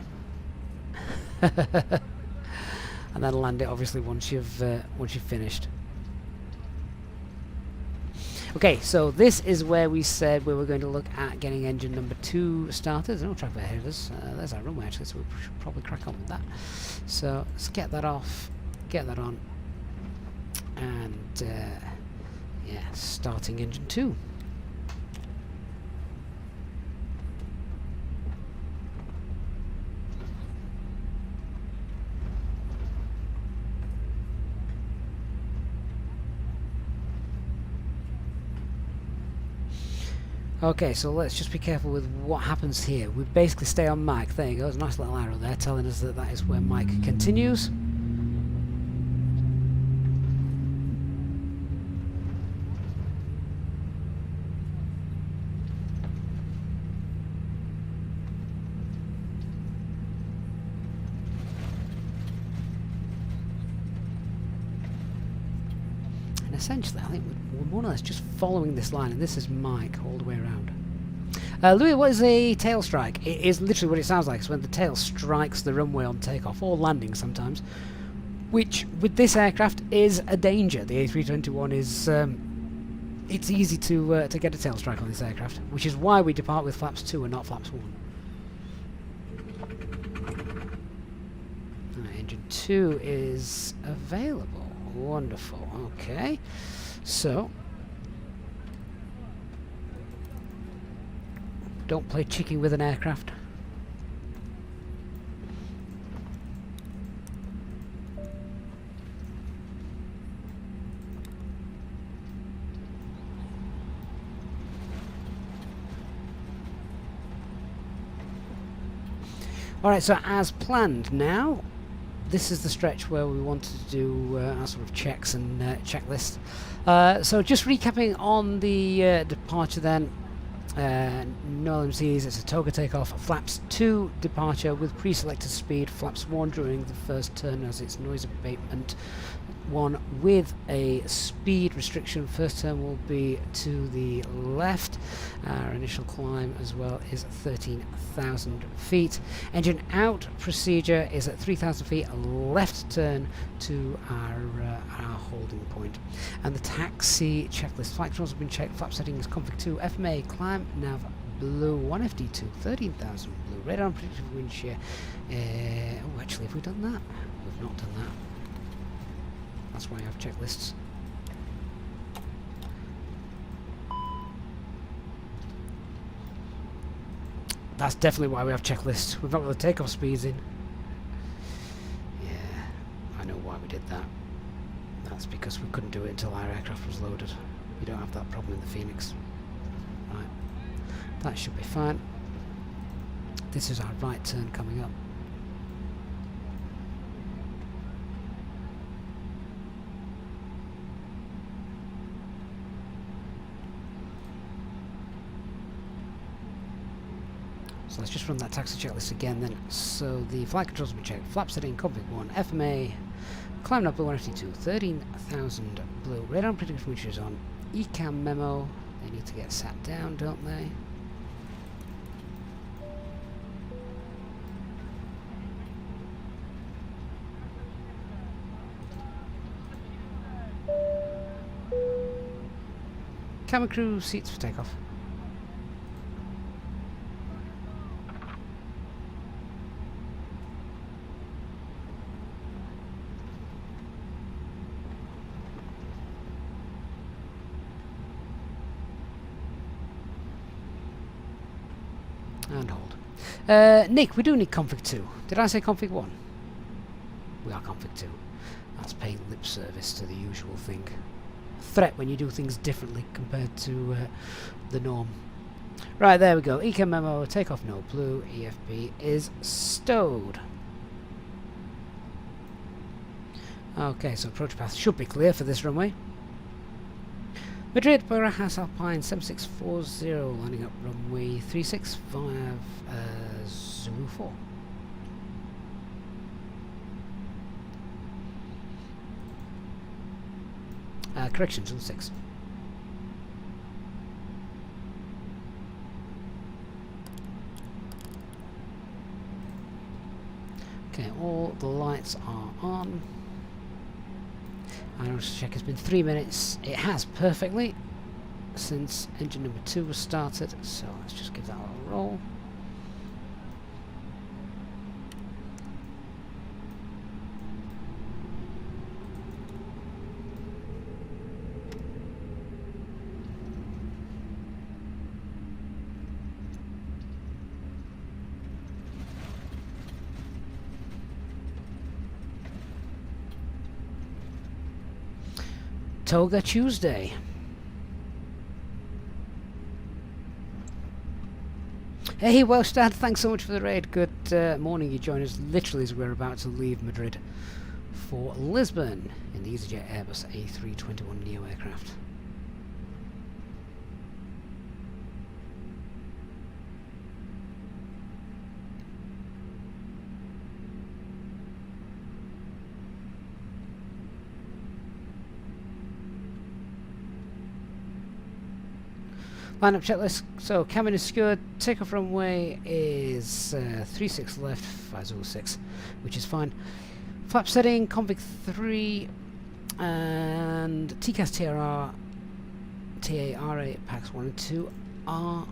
And then land it obviously once you've finished. Okay, so this is where we said we were going to look at getting engine number 2 started. There's no traffic ahead of us. There's our runway actually, so we should probably crack on with that. So let's get that off, get that on, and yeah, starting engine 2. Okay, so let's just be careful with what happens here. We basically stay on mic. There you go, there's a nice little arrow there telling us that that is where mic continues. Essentially, I think we're more or less just following this line, and this is mic all the way around. Louis, what is a tail strike? It is literally what it sounds like. It's when the tail strikes the runway on takeoff, or landing sometimes, which, with this aircraft, is a danger. The A321 is... it's easy to get a tail strike on this aircraft, which is why we depart with flaps 2 and not flaps 1. Right, engine 2 is available. Wonderful. Okay, so don't play chicken with an aircraft. Alright, so as planned now, this is the stretch where we wanted to do our sort of checks and checklists. So just recapping on the departure then, no LMCs, it's a toga takeoff, flaps 2 departure with pre-selected speed, flaps 1 during the first turn as it's noise abatement 1 with a speed restriction. First turn will be to the left. Our initial climb as well is 13,000 feet. Engine out procedure is at 3,000 feet, a left turn to our holding point. And the taxi checklist, flight controls have been checked, flap settings config 2, FMA, climb, nav, blue, 1FD2, 13,000 blue, radar and predictive wind shear. Oh, actually, have we done that? We've not done that. That's why I have checklists. That's definitely why we have checklists. We've not got the takeoff speeds in. Yeah, I know why we did that. That's because we couldn't do it until our aircraft was loaded. You don't have that problem in the Phoenix. Right, that should be fine. This is our right turn coming up. So let's just run that taxi checklist again then. So the flight controls have been checked. Flap setting, config 1, FMA, climb up blue 1FD2, 13,000 blue. Radar and predictive wind shear is on. ECAM memo, they need to get sat down, don't they? Camera crew, seats for takeoff. And hold. Nick, we do need config 2. Did I say config 1? We are config 2. That's paying lip service to the usual thing. Threat when you do things differently compared to the norm. Right, there we go. ECAM memo, takeoff no blue, EFB is stowed. Okay, so approach path should be clear for this runway. Madrid, Barajas Alpine 7640, landing up runway 36 via Zulu 4. Correction, Zulu 6. Okay, all the lights are on. I want to check, it's been 3 minutes. It has perfectly. since engine number 2 was started, so let's just give that a little roll. Toga Tuesday. Hey Welsh Dad, thanks so much for the raid. Good morning. You join us literally as we're about to leave Madrid for Lisbon in the Easyjet Airbus A321 aircraft. Lineup checklist. So cabin is secured. Takeoff runway is 36 left, 506, which is fine. Flap setting, config 3, and TCAS TRR, TARA packs 1 and 2 are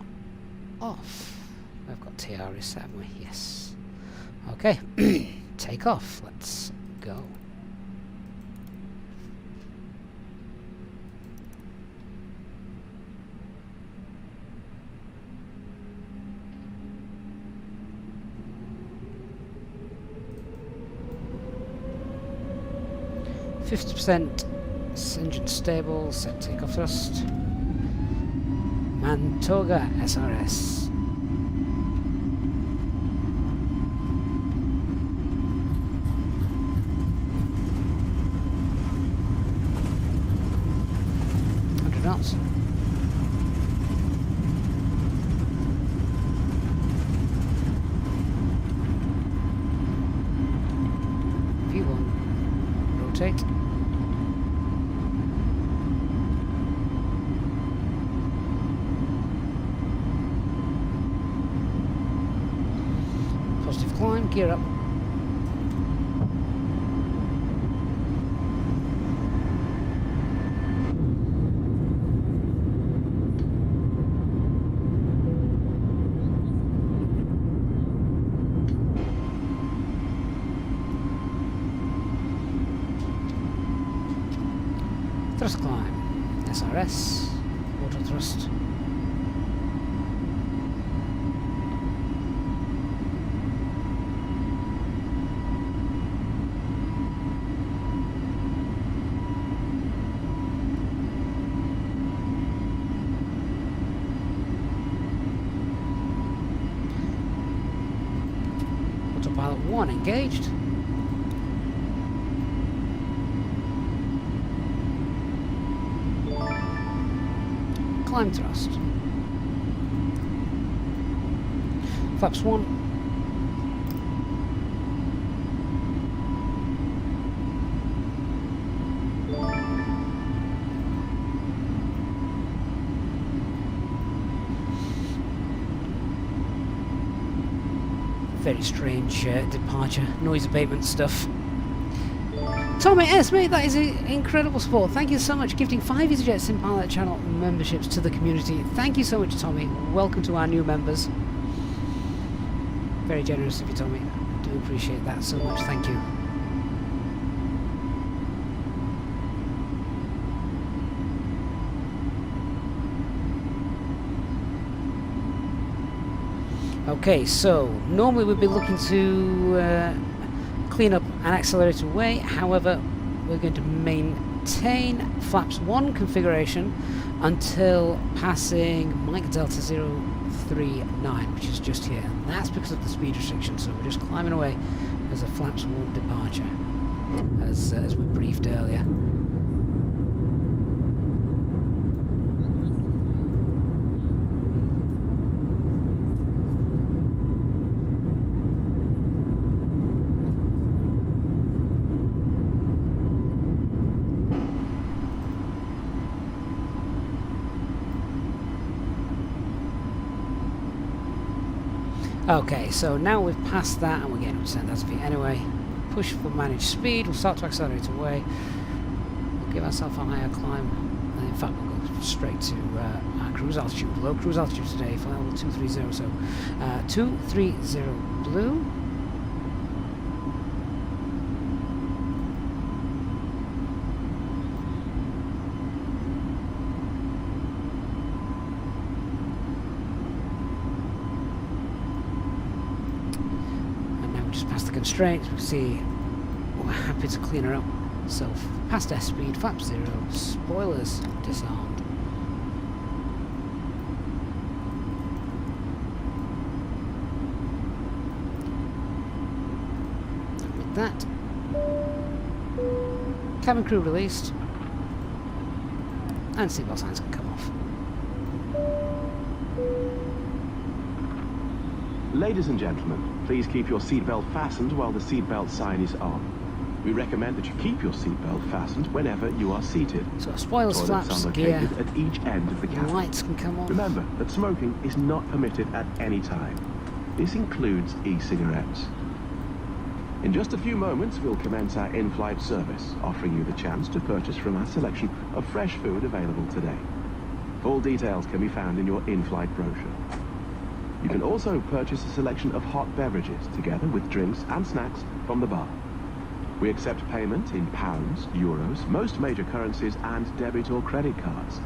off. I've got TRA set, haven't we? Yes. Okay. Take off. Let's go. %, engine stable, set takeoff thrust. Mantoga SRS. Knots. V1. Rotate. Positive climb, gear up. Thrust climb, SRS, auto thrust. Autopilot 1 engaged. Climb thrust. Flaps 1. Very strange departure, noise abatement stuff. Tommy S, mate, that is incredible support. Thank you so much, gifting 5 Easyjet Sim Pilot channel memberships to the community. Thank you so much, Tommy. Welcome to our new members. Very generous of you, Tommy. Do appreciate that so much. Thank you. Okay, so normally we'd be looking to clean up an accelerated way. However, we're going to maintain flaps 1 configuration until passing Mike Delta 039, which is just here. And that's because of the speed restriction, so we're just climbing away as a flaps 1 departure, as we briefed earlier. Okay, so now we've passed that and we're getting up to 10,000 feet anyway. Push for managed speed, we'll start to accelerate away. We'll give ourselves a higher climb, and in fact we'll go straight to our cruise altitude. Low cruise altitude today, flight level 230, so 230 blue. And now we just passed the constraints, we can see we're happy to clean her up. So, past airspeed, flap 0, spoilers disarmed. And with that, cabin crew released, and seatbelt signs can come off. Ladies and gentlemen, please keep your seatbelt fastened while the seatbelt sign is on. We recommend that you keep your seatbelt fastened whenever you are seated. So spoilers, Toilets flaps, are gear, located at each end of the cabin. lights can come on. Remember that smoking is not permitted at any time. This includes e-cigarettes. In just a few moments, we'll commence our in-flight service, offering you the chance to purchase from our selection of fresh food available today. Full details can be found in your in-flight brochure. You can also purchase a selection of hot beverages together with drinks and snacks from the bar. We accept payment in pounds, euros, most major currencies, and debit or credit cards.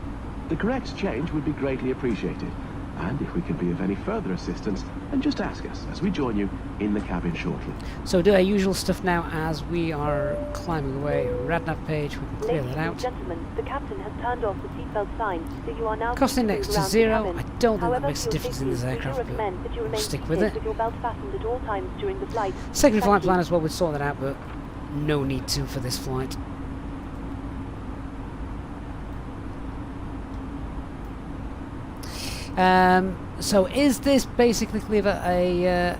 The correct change would be greatly appreciated, and if we can be of any further assistance, then just ask us as we join you in the cabin shortly. So do our usual stuff now as we are climbing away. Radnav page, we can clear Ladies that and out. gentlemen, the captain has turned off the seatbelt sign, so you are now Cost free to index move to around the 0. cabin. I don't think that However, makes a for your difference in this safety, we do aircraft, but recommend that you we'll remain stick with seated it. with your belt fastened at all times during the flight. Secondary Thank flight you. plan as well, we'd sort that out, but no need to for this flight. So is this basically, Cleaver, a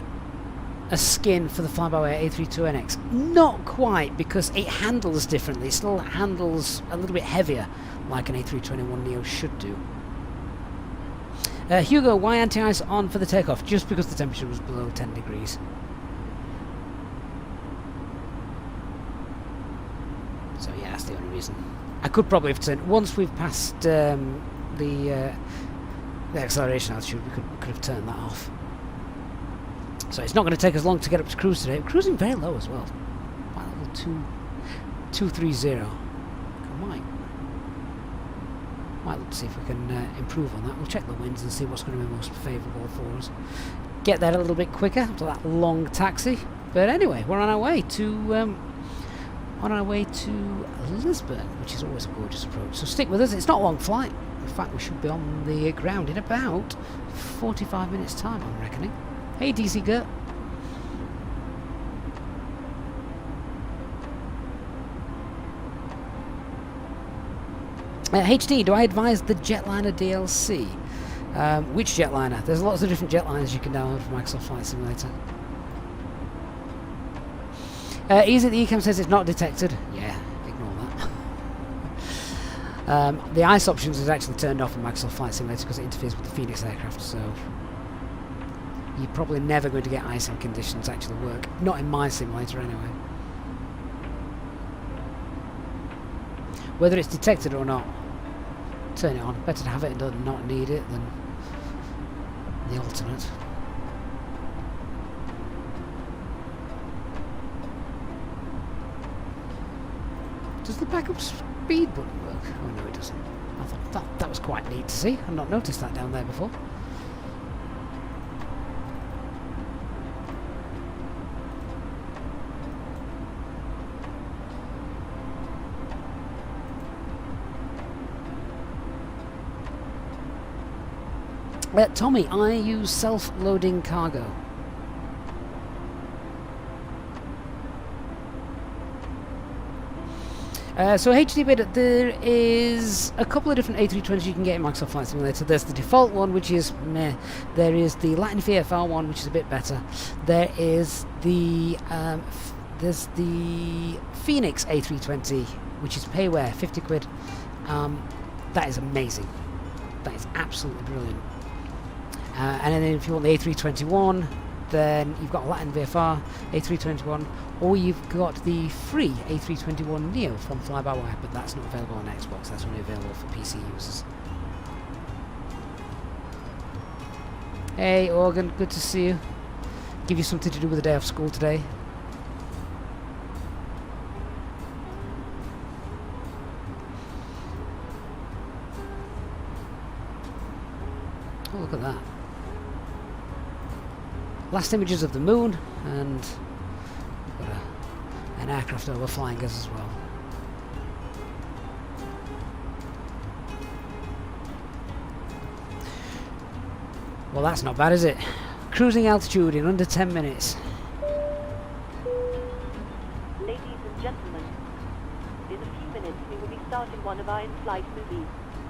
skin for the FlyByWire A32NX? Not quite, because it handles differently. It still handles a little bit heavier, like an A321neo should do. Hugo, why anti-ice on for the takeoff? Just because the temperature was below 10 degrees. So yeah, that's the only reason. I could probably have turned, once we've passed the acceleration altitude, we could have turned that off. So it's not going to take us long to get up to cruise today. We're cruising very low as well. Wow, level 230. Might look to see if we can improve on that. We'll check the winds and see what's going to be most favourable for us. Get there a little bit quicker after that long taxi. But anyway, we're on our way to Lisbon, which is always a gorgeous approach. So stick with us. It's not a long flight. In fact, we should be on the ground in about 45 minutes' time, I'm reckoning. Hey, DC Gert. HD, do I advise the Jetliner DLC? Which Jetliner? There's lots of different jetliners you can download from Microsoft Flight Simulator. Easy, the Ecam says it's not detected. Yeah, ignore that. The ice options is actually turned off in Microsoft Flight Simulator because it interferes with the Phoenix aircraft, so you're probably never going to get icing conditions actually work. Not in my simulator anyway. Whether it's detected or not, turn it on. Better to have it and not need it than the alternate. Does the backup speed button work? Oh no, it doesn't. I thought that was quite neat to see. I've not noticed that down there before. Tommy, I use self-loading cargo. So HD bit, there is a couple of different A320s you can get in Microsoft Flight Simulator. There's the default one, which is meh. There is the Latin VFR one, which is a bit better. There is the Phoenix A320, which is payware, 50 quid. That is amazing. That is absolutely brilliant. And then if you want the A321, then you've got Latin VFR A321, or you've got the free A321neo from FlyByWire, but that's not available on Xbox. That's only available for PC users. Hey, Organ, good to see you. Give you something to do with the day off school today. Oh, look at that. Last images of the moon, and we've got an aircraft overflying us as well. Well, that's not bad, is it? Cruising altitude in under 10 minutes. Ladies and gentlemen, in a few minutes we will be starting one of our in-flight movies.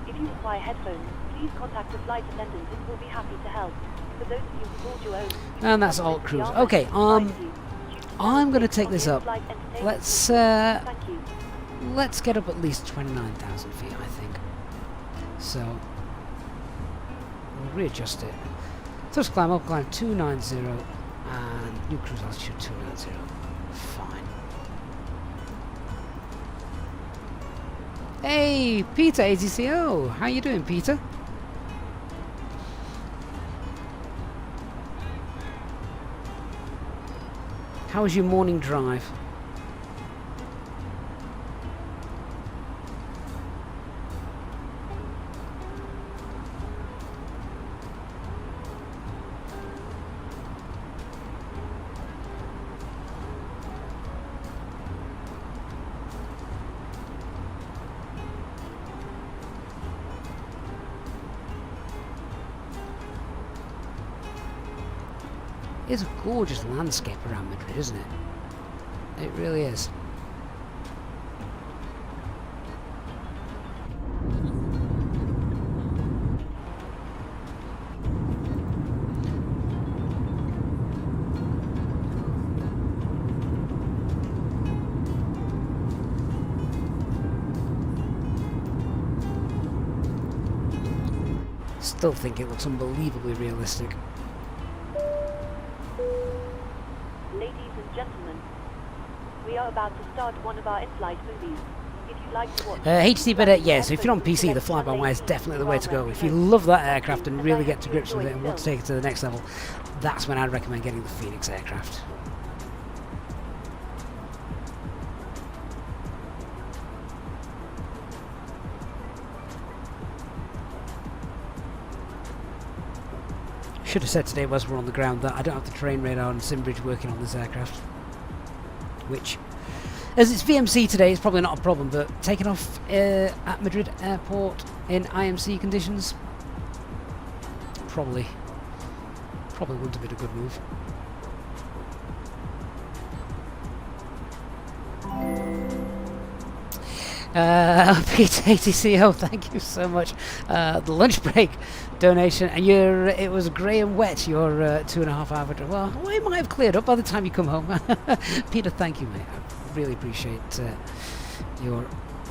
If you require headphones, please contact the flight attendant and we'll be happy to help. For those of you who board your own... And that's alt cruise. Okay, I'm going to take this up. Let's get up at least 29,000 feet, I think. So, we'll readjust it. Thrust climb up, climb 290, and new cruise altitude 290. Fine. Hey, Peter, ATCO. How you doing, Peter? How was your morning drive? It's a gorgeous landscape around Madrid, isn't it? It really is. Still think it looks unbelievably realistic. Gentlemen, we are about to start one of our in-flight movies. If you'd like to watch... HD better, yeah, so if you're on PC, the fly-by-wire is definitely the way to go. If you love that aircraft and really get to grips with it and want to take it to the next level, that's when I'd recommend getting the Phoenix aircraft. Should have said today whilst we're on the ground that I don't have the terrain radar and sim bridge working on this aircraft, which, as it's VMC today, is probably not a problem, but taking off at Madrid airport in IMC conditions probably wouldn't have been a good move. Peter ATCO, thank you so much. The lunch break donation, and it was grey and wet, your 2.5 hour. Well, it might have cleared up by the time you come home. Peter, thank you, mate. I really appreciate your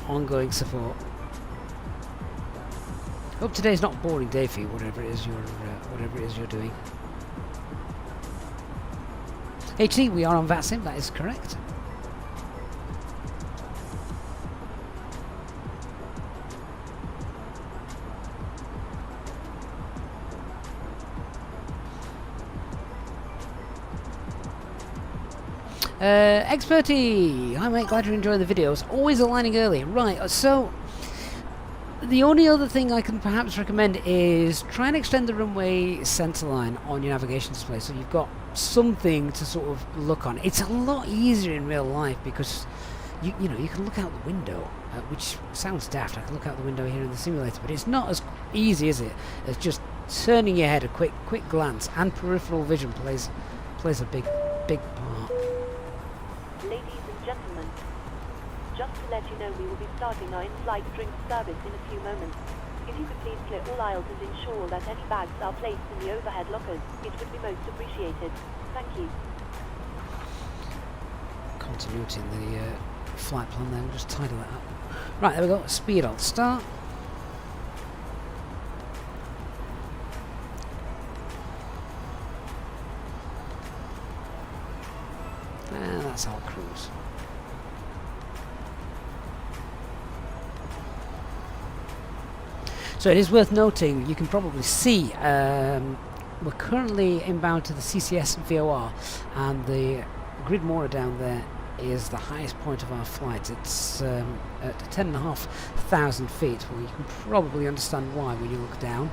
ongoing support. Hope today's not a boring day for you, whatever it is you're doing. HC, we are on VATSIM, that is correct. Experty! Hi mate, glad you're enjoying the videos. Always aligning early. Right, so the only other thing I can perhaps recommend is try and extend the runway centerline on your navigation display so you've got something to sort of look on. It's a lot easier in real life because you can look out the window, which sounds daft. I can look out the window here in the simulator, but it's not as easy, is it, as just turning your head a quick glance, and peripheral vision plays a big part. Ladies and gentlemen, just to let you know, we will be starting our in-flight drink service in a few moments. If you could please clear all aisles and ensure that any bags are placed in the overhead lockers, it would be most appreciated. Thank you. Continuity in the flight plan there, we'll just tidy that up. Right, there we go, speed alt start. And that's our cruise. So it is worth noting, you can probably see we're currently inbound to the CCS VOR, and the grid moorer down there is the highest point of our flight. It's at 10,500 feet. Well, you can probably understand why when you look down.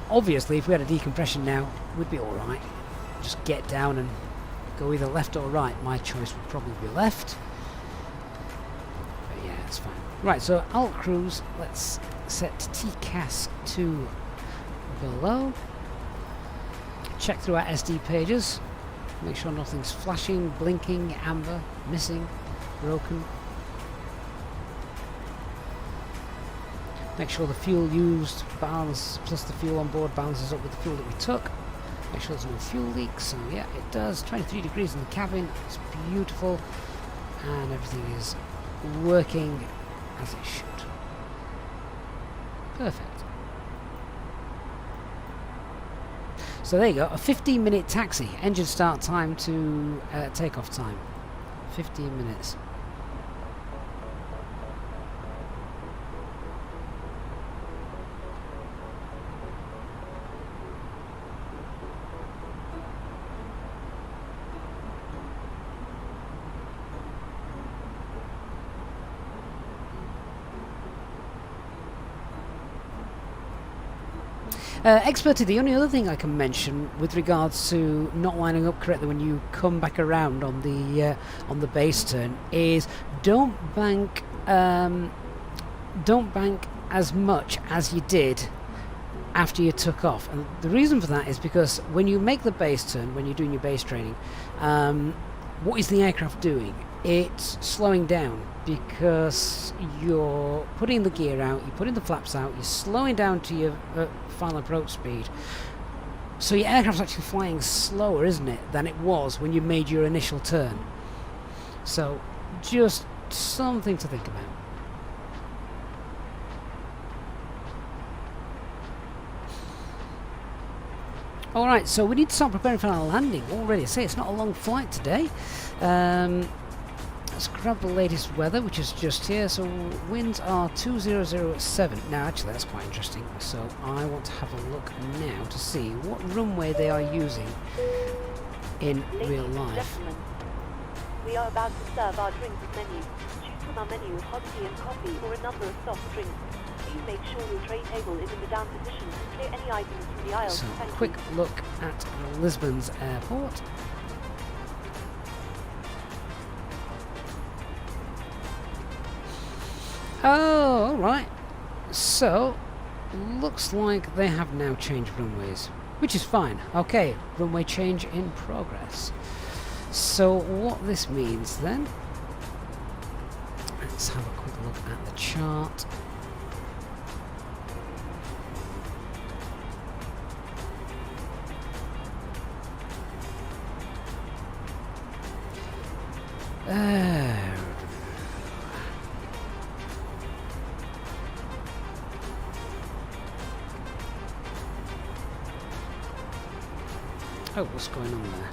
Obviously, if we had a decompression now, we'd be alright. Just get down and go either left or right. My choice would probably be left. But yeah, it's fine. Right, so alt cruise, let's set TCAS to below. Check through our SD pages. Make sure nothing's flashing, blinking, amber, missing, broken. Make sure the fuel used balance plus the fuel on board balances up with the fuel that we took. Make sure there's no fuel leaks. So yeah, it does. 23 degrees in the cabin. It's beautiful, and everything is working as it should. Perfect. So there you go, a 15-minute taxi. Engine start time to takeoff time. 15 minutes. Expertly, the only other thing I can mention with regards to not lining up correctly when you come back around on the base turn is don't bank as much as you did after you took off. And the reason for that is because when you make the base turn, when you're doing your base training, what is the aircraft doing? It's slowing down because you're putting the gear out, you're putting the flaps out, you're slowing down to your final approach speed. So your aircraft's actually flying slower, isn't it, than it was when you made your initial turn. So just something to think about. Alright, so we need to start preparing for our landing already. I say it's not a long flight today. Let's grab the latest weather, which is just here. So winds are 2007. Now, actually, that's quite interesting. So I want to have a look now to see what runway they are using in real life. We are about to serve our drinks menu. Choose from our menu of hot tea and coffee or a number of soft drinks. Please make sure your tray table is in the down position to clear any items from the aisle. So quick look at Lisbon's airport. Oh, alright. So, looks like they have now changed runways, which is fine. Okay, runway change in progress. So, what this means then, let's have a quick look at the chart. Oh, what's going on there?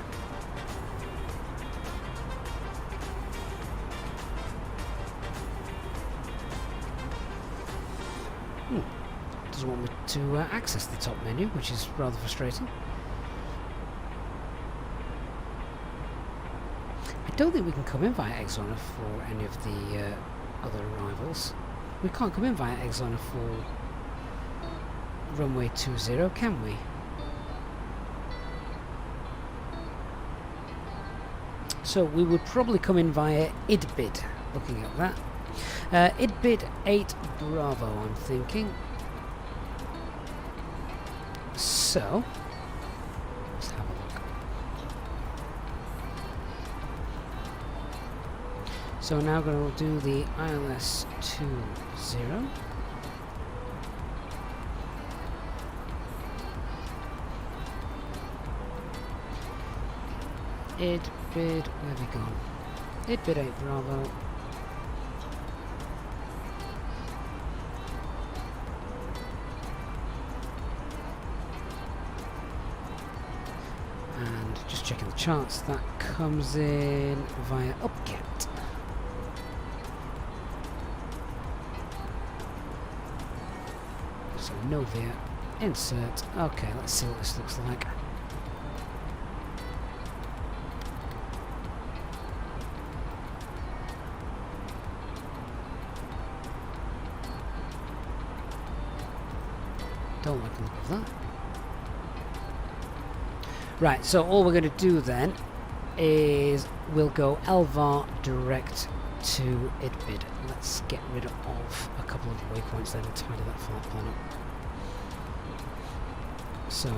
Doesn't want me to access the top menu, which is rather frustrating. I don't think we can come in via Exona for any of the other arrivals. We can't come in via Exona for runway 20, can we? So we would probably come in via IDBID, looking at that. IDBID 8 Bravo, I'm thinking. So, let's have a look. So now going to do the ILS 20. IDBID, where have we gone? IDBID 8 Bravo. And just checking the charts, that comes in via Upcat. So Novia Insert. Okay, let's see what this looks like. Don't like the look of that. Right, so all we're going to do then is we'll go LVAR direct to IDBID. Let's get rid of a couple of waypoints then and tidy that flight plan up. So,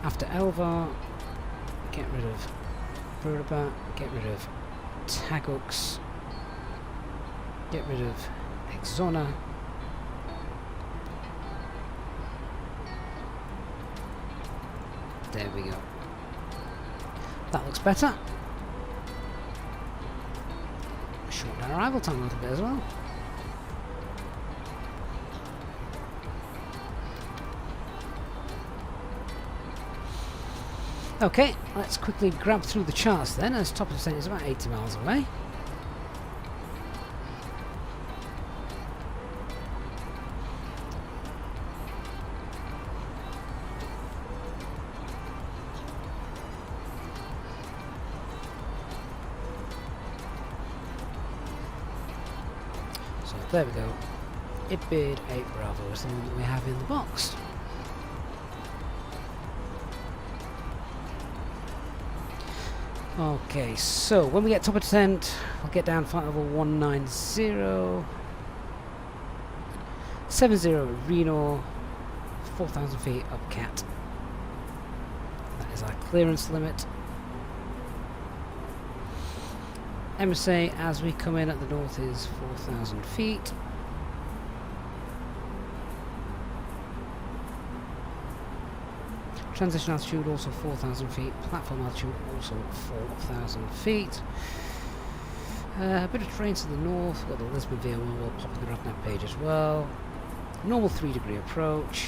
after LVAR, get rid of Burubat, get rid of Tagux, get rid of Exona, there we go. That looks better. Shorten our arrival time a little bit as well. Okay, let's quickly grab through the charts then, as top of the centre is about 80 miles away. So there we go. IDBID 8 Bravo is the one that we have in the box. Okay, so when we get top of descent, we'll get down flight level 190, 70 at Reno, 4,000 feet up Cat. That is our clearance limit. MSA as we come in at the north is 4,000 feet. Transition altitude also 4,000 feet. Platform altitude also 4,000 feet. A bit of terrain to the north. We've got the Lisbon VFR will pop in the RAVNAV page as well. Normal 3-degree approach.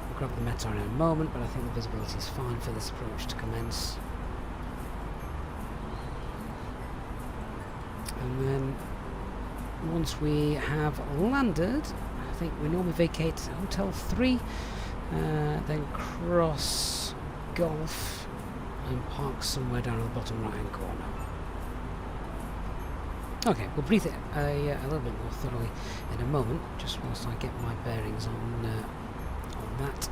We'll grab the METAR in a moment, but I think the visibility is fine for this approach to commence. And then once we have landed, I think we normally vacate Hotel 3. Then cross Golf and park somewhere down at the bottom right hand corner. Okay, we'll breathe it a little bit more thoroughly in a moment, just whilst I get my bearings on that.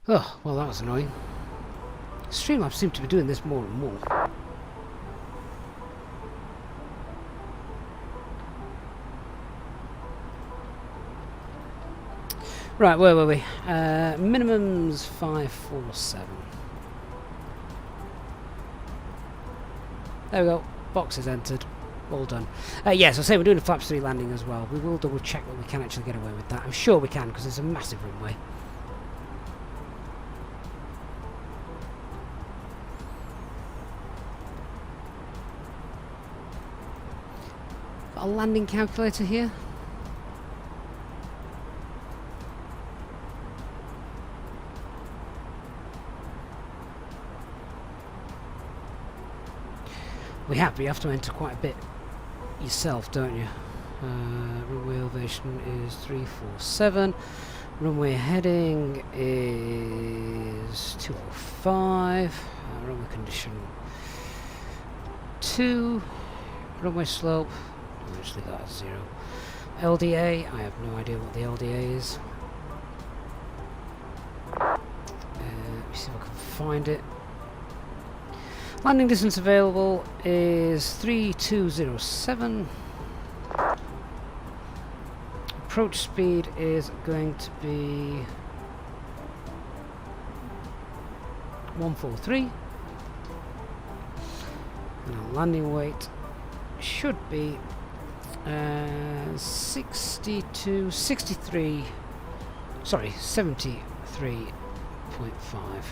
Oh, well that was annoying. Streamlabs seem to be doing this more and more. Right, where were we? Minimum's 547. There we go. Box is entered. All done. Yes, I say we're doing a flaps 3 landing as well. We will double check that we can actually get away with that. I'm sure we can because it's a massive runway. Got a landing calculator here. you have to enter quite a bit yourself, don't you? Runway elevation is 347. Runway heading is 205. Runway condition 2. Runway slope, I'll just leave that at 0. LDA, I have no idea what the LDA is. Let me see if I can find it. Landing distance available is 3207. Approach speed is going to be 143. And our landing weight should be 63, sorry, 73.5.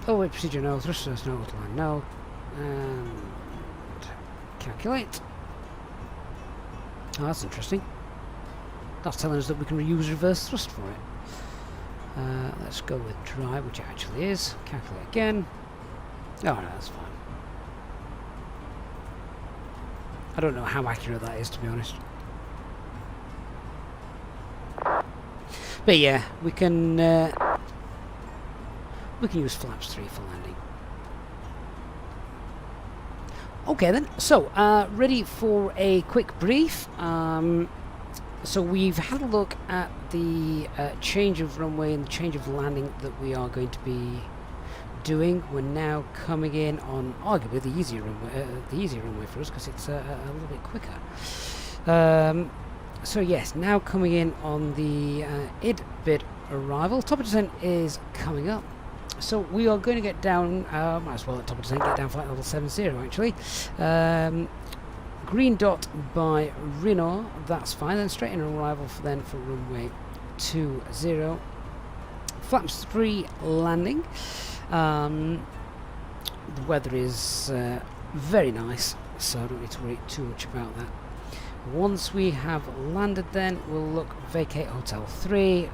Oh wait, procedure no, thrusters no, line no, and calculate. Oh, that's interesting. That's telling us that we can use reverse thrust for it. Let's go with drive, which it actually is. Calculate again. Oh no, that's fine. I don't know how accurate that is, to be honest. But yeah, we can use flaps 3 for landing. Okay then, so ready for a quick brief. So we've had a look at the change of runway and the change of landing that we are going to be doing. We're now coming in on arguably the easier runway for us because it's a little bit quicker. So yes, now coming in on the id-bid arrival. Top of descent is coming up. So we are going to get down, might as well at top of descent, get down flight level 70 actually. Green dot by Reno, that's fine. Then straight in arrival for runway 20. Flaps 3 landing. The weather is very nice, so I don't need to worry too much about that. Once we have landed, then we'll look vacate Hotel 3,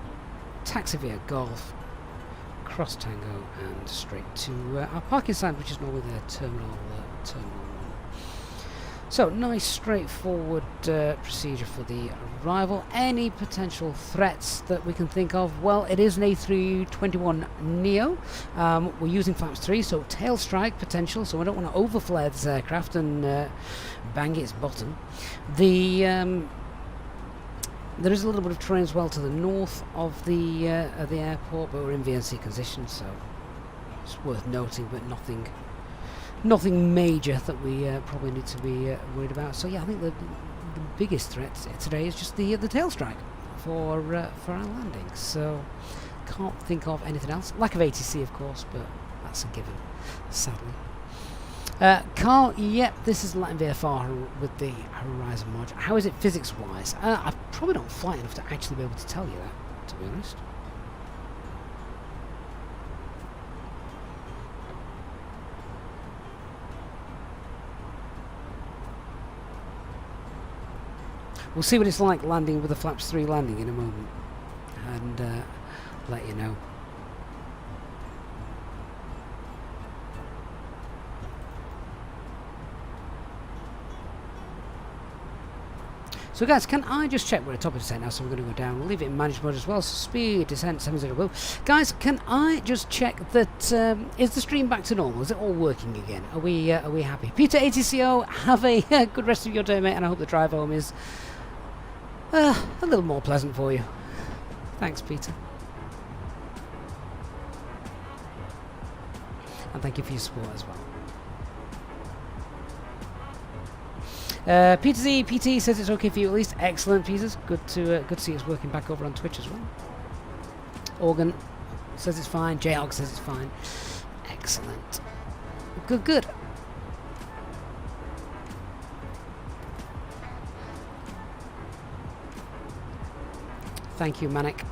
taxi via Golf, cross Tango, and straight to our parking sign, which is normally the terminal 1. So nice straightforward procedure for the arrival. Any potential threats that we can think of? Well, it is an A321neo. We're using flaps 3, so tail strike potential, so we don't want to overflare this aircraft and bang its bottom. There is a little bit of terrain as well to the north of the airport, but we're in VNC conditions, so it's worth noting, but nothing major that we probably need to be worried about. So yeah, I think the biggest threat today is just the tail strike for our landing. So can't think of anything else. Lack of ATC, of course, but that's a given, sadly. Carl, yep, this is Latin VFR with the Horizon module. How is it physics-wise? I probably don't fly enough to actually be able to tell you that, to be honest. We'll see what it's like landing with the flaps 3 landing in a moment, and let you know. So guys, can I just check we're at top of descent now, so we're going to go down. We'll leave it in managed mode as well, so speed, descent, 70 will. Guys, can I just check that, is the stream back to normal? Is it all working again? Are we happy? Peter ATCO, have a good rest of your day, mate, and I hope the drive home is a little more pleasant for you. Thanks, Peter. And thank you for your support as well. Peter Z, PT says it's okay for you at least. Excellent, Peters. Good to see it's working back over on Twitch as well. Organ says it's fine. Jhog says it's fine. Excellent. Good. Thank you, Manic.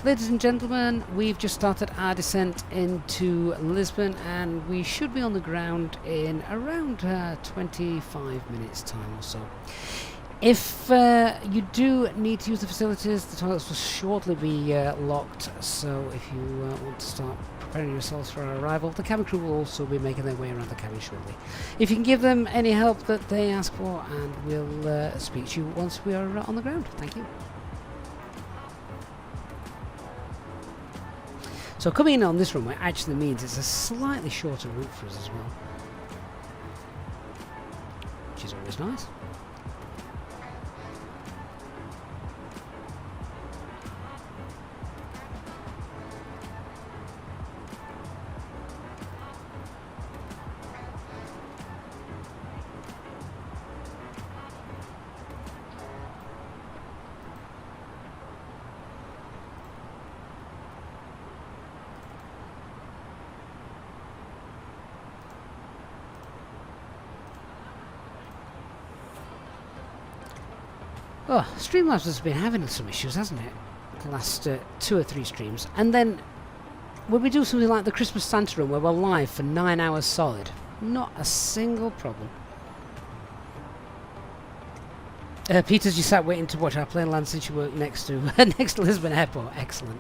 Ladies and gentlemen, we've just started our descent into Lisbon, and we should be on the ground in around 25 minutes time or so. If you do need to use the facilities, the toilets will shortly be locked, so if you want to start preparing yourselves for our arrival, the cabin crew will also be making their way around the cabin shortly. If you can give them any help that they ask for, and we'll speak to you once we are on the ground. Thank you. So coming in on this runway actually means it's a slightly shorter route for us as well, which is always nice. Oh, Streamlabs has been having some issues, hasn't it? The last 2 or 3 streams. And then, when we do something like the Christmas Santa run, where we're live for 9 hours solid, not a single problem. Peter's just sat waiting to watch our plane land since you work next to Lisbon Airport. Excellent.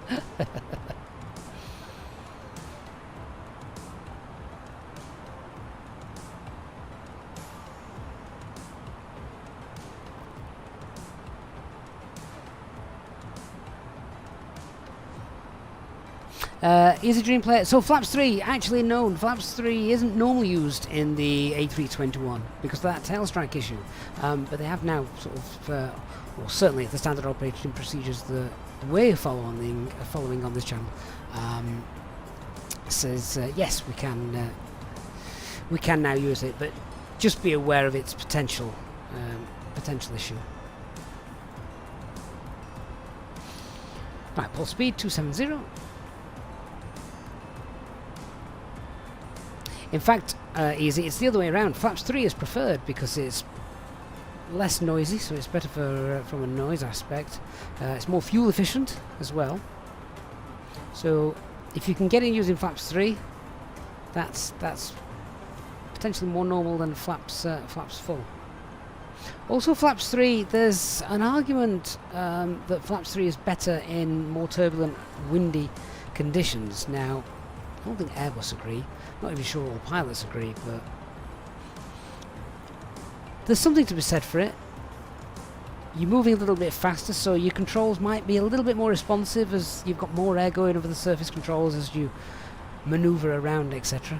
Easy Dream Player. So Flaps 3, actually known, Flaps 3 isn't normally used in the A321 because of that tail strike issue. But they have now sort of, well, certainly the standard operating procedures that we're following on this channel says yes, we can now use it, but just be aware of its potential issue. Right, pulse speed 270. In fact, Easy, it's the other way around. Flaps 3 is preferred because it's less noisy, so it's better for from a noise aspect. It's more fuel efficient as well. So if you can get in using Flaps 3, that's potentially more normal than Flaps 4. Also, Flaps 3, there's an argument that Flaps 3 is better in more turbulent, windy conditions. Now, I don't think Airbus agree. Not even sure all pilots agree, but there's something to be said for it. You're moving a little bit faster, so your controls might be a little bit more responsive as you've got more air going over the surface controls as you maneuver around, etc.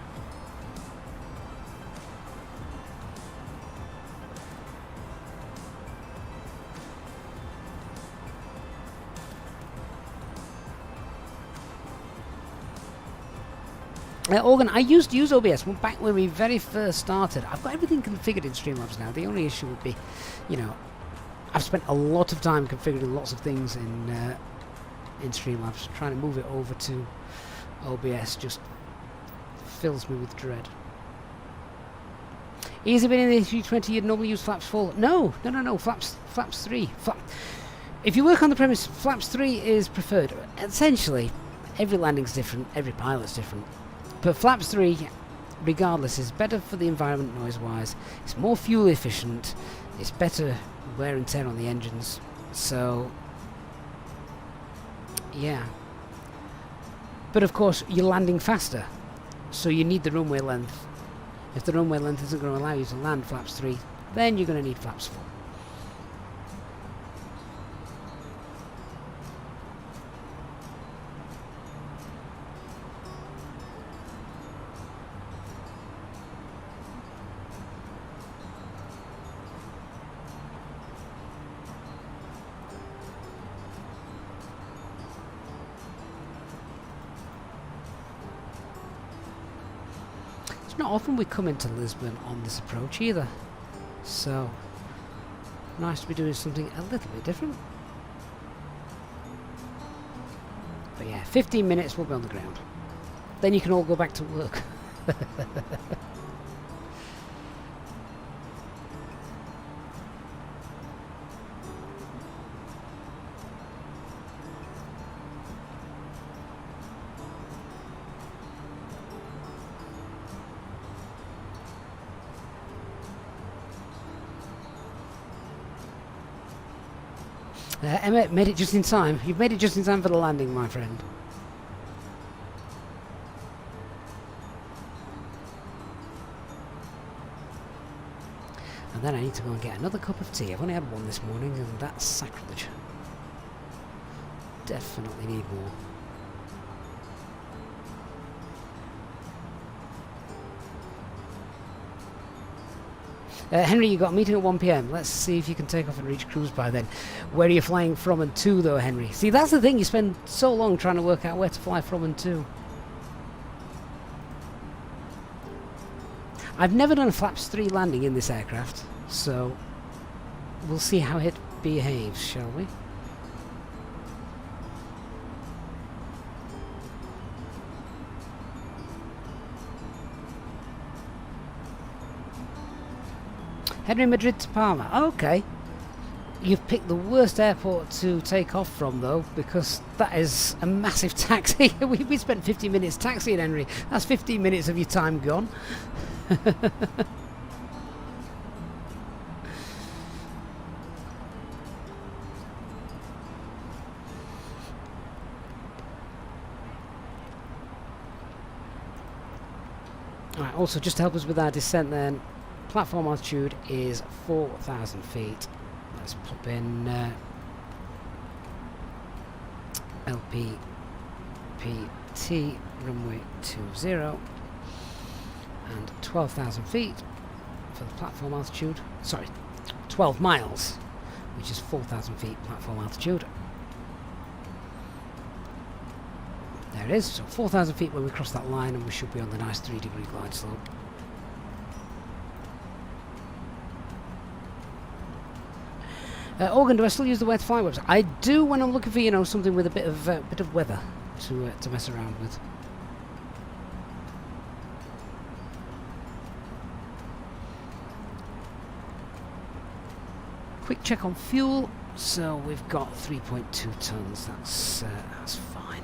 Organ, I used to use OBS back when we very first started. I've got everything configured in Streamlabs now. The only issue would be, you know, I've spent a lot of time configuring lots of things in Streamlabs. Trying to move it over to OBS just fills me with dread. Easy been in the A320, you'd normally use Flaps 4. No, Flaps 3. If you work on the premise, Flaps 3 is preferred. Essentially, every landing's different, every pilot's different. But Flaps 3, regardless, is better for the environment noise-wise. It's more fuel efficient. It's better wear and tear on the engines. So, yeah. But of course, you're landing faster. So you need the runway length. If the runway length isn't going to allow you to land Flaps 3, then you're going to need Flaps 4. Not often we come into Lisbon on this approach either, so nice to be doing something a little bit different. But yeah, 15 minutes we'll be on the ground, then you can all go back to work. Emma made it just in time. You've made it just in time for the landing, my friend. And then I need to go and get another cup of tea. I've only had one this morning, and that's sacrilege. Definitely need more. Henry, you got a meeting at 1 PM. Let's see if you can take off and reach cruise by then. Where are you flying from and to, though, Henry? See, that's the thing. You spend so long trying to work out where to fly from and to. I've never done a flaps 3 landing in this aircraft, so we'll see how it behaves, shall we? Henry, Madrid to Palma. Okay. You've picked the worst airport to take off from, though, because that is a massive taxi. we spent 50 minutes taxiing, Henry. That's 15 minutes of your time gone. Alright, also, just to help us with our descent then, platform altitude is 4,000 feet. Let's pop in LPPT runway 20 and 12,000 feet for the platform altitude. Sorry, 12 miles, which is 4,000 feet platform altitude. There it is, so 4,000 feet when we cross that line, and we should be on the nice 3-degree glide slope. Organ, do I still use the Where to Fly website? I do when I'm looking for, you know, something with a bit of weather to mess around with. Quick check on fuel. So we've got 3.2 tons. That's fine.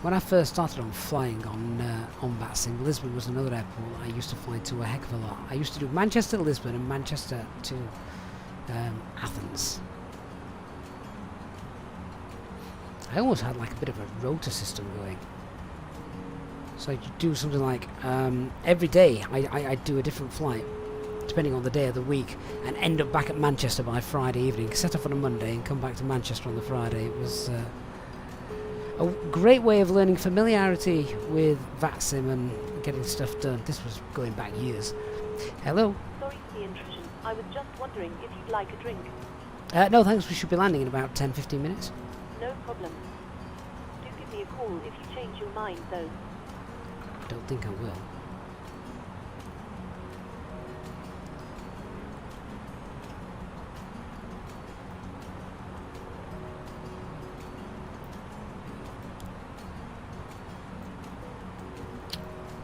When I first started on flying on VATSIM, Lisbon was another airport I used to fly to a heck of a lot. I used to do Manchester to Lisbon and Manchester to Athens. I almost had like a bit of a rota system going. So you do something like every day I'd do a different flight, depending on the day of the week, and end up back at Manchester by Friday evening. Set off on a Monday and come back to Manchester on the Friday. It was a great way of learning familiarity with VATSIM and getting stuff done. This was going back years. Hello? Sorry for the intrusion. I was just wondering if you'd like a drink. No thanks, we should be landing in about 10-15 minutes. No problem. Do give me a call if you change your mind, though. Don't think I will.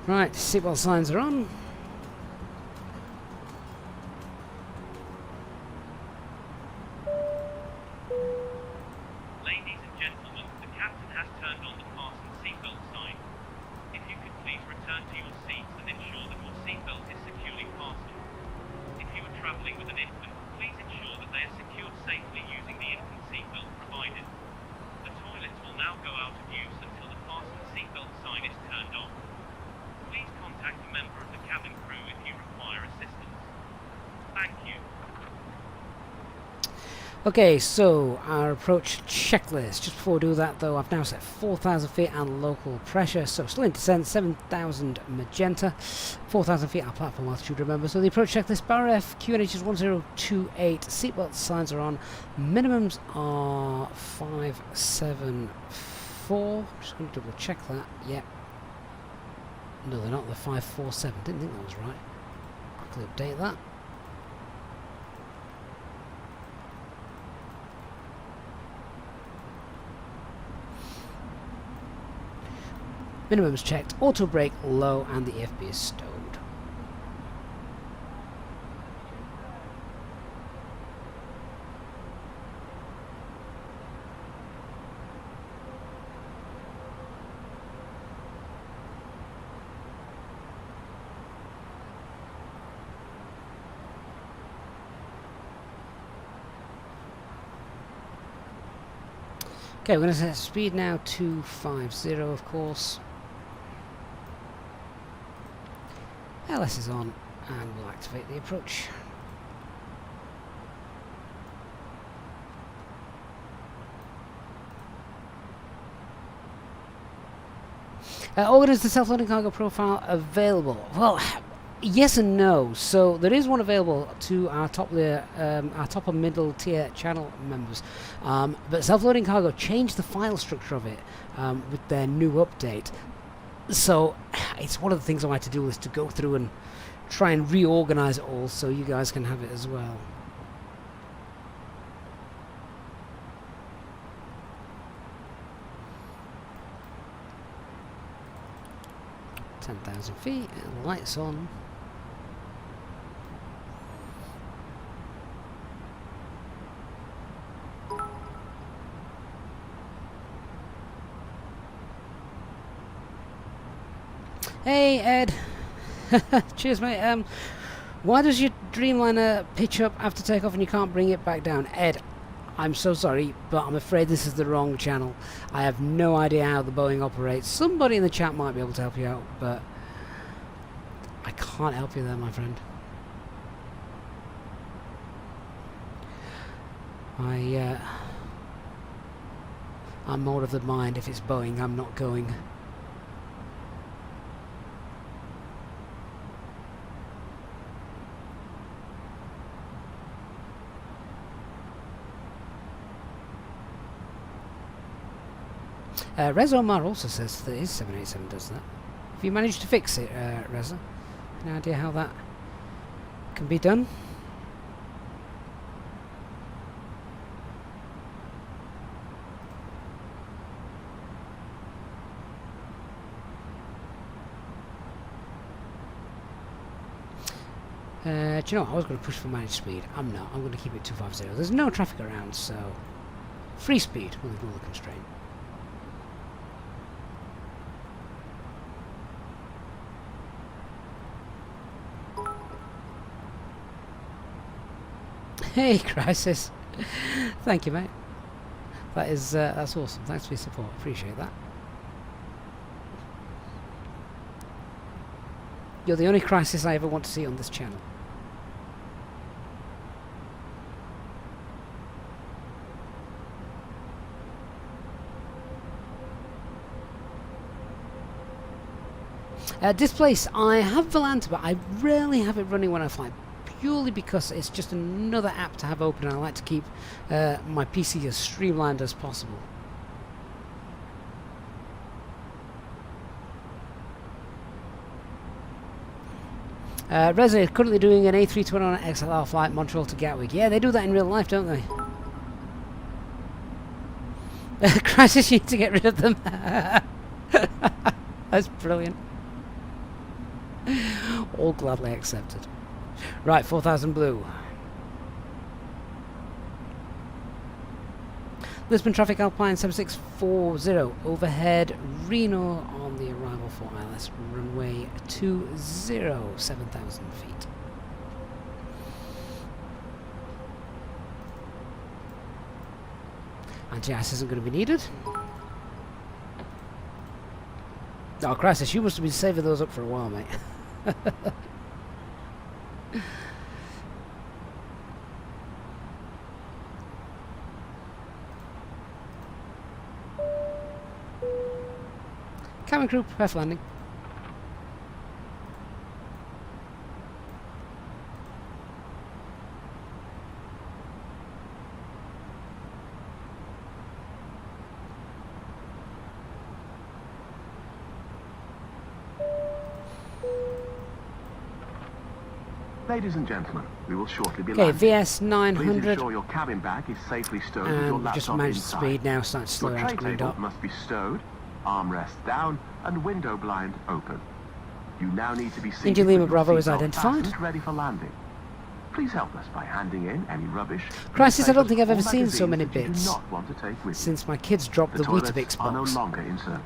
Right, seatbelt signs are on. Ladies and gentlemen, the captain has turned on the fasten seatbelt sign. If you could please return to your seats and ensure that your seatbelt is securely fastened. If you are travelling with an infant, please ensure that they are secured safely using the infant seatbelt provided. The toilets will now go out of use until the fasten seatbelt sign is turned on. Please contact a member of the cabin crew if you require assistance. Thank you. Okay, so our approach checklist. Just before we do that though, I've now set 4,000 feet and local pressure, so still in descent, 7,000 magenta, 4,000 feet our platform altitude, remember. So the approach checklist, bar F, QNH is 1028, seatbelt signs are on, minimums are 574, just going to double check that, yeah. No, they're not, they're 547, didn't think that was right. Quickly update that. Minimums checked, auto brake low, and the EFB is stowed. Okay, we're going to set speed now to 50, of course. LS is on, and we'll activate the approach. Organ, is the self-loading cargo profile available? Well, yes and no. So there is one available to our top and middle tier channel members, but self-loading cargo changed the file structure of it with their new update. So it's one of the things on my to-do list to go through and try and reorganize it all so you guys can have it as well. .10,000 feet and lights on. Hey Ed, cheers mate. Why does your Dreamliner pitch up after takeoff and you can't bring it back down? Ed, I'm so sorry, but I'm afraid this is the wrong channel. I have no idea how the Boeing operates. Somebody in the chat might be able to help you out, but I can't help you there, my friend. I'm more of the mind, if it's Boeing, I'm not going. Reza Omar also says that his 787 does that. Have you managed to fix it, Reza? Any idea how that can be done? Do you know what? I was going to push for managed speed. I'm not. I'm going to keep it 250. There's no traffic around, so free speed will ignore the constraint. Hey, Crisis. Thank you, mate. That is that's awesome. Thanks for your support. Appreciate that. You're the only Crisis I ever want to see on this channel. Displace. I have Volanta, but I rarely have it running when I fly. Purely because it's just another app to have open, and I like to keep my PC as streamlined as possible. Reza is currently doing an A321 XLR flight Montreal to Gatwick. Yeah, they do that in real life, don't they? Crisis, you need to get rid of them. That's brilliant. All gladly accepted. Right, 4,000 blue. Lisbon traffic Alpine 7640 overhead Reno on the arrival for ILS runway 20, 7,000 feet. Anti-ice isn't going to be needed. Oh, Crisis, you must have been saving those up for a while, mate. Cabin crew, prepare for landing. Ladies and gentlemen, we will shortly be Okay, landing. VS Please 900. ensure your cabin bag is safely stowed with your And laptop just managed inside. speed now, starting to slow Your down tray to green table dot. must be stowed, armrest down, and window blind open. You now need to be seated India Lima with your Bravo is seatbelt identified. fastened, ready for landing. Please help us by handing in any rubbish. Crisis, I don't newspapers, think I've ever or seen so many magazines that bits you do not want to take with you. since my kids dropped The the toilets Weetabix are no box. longer in service.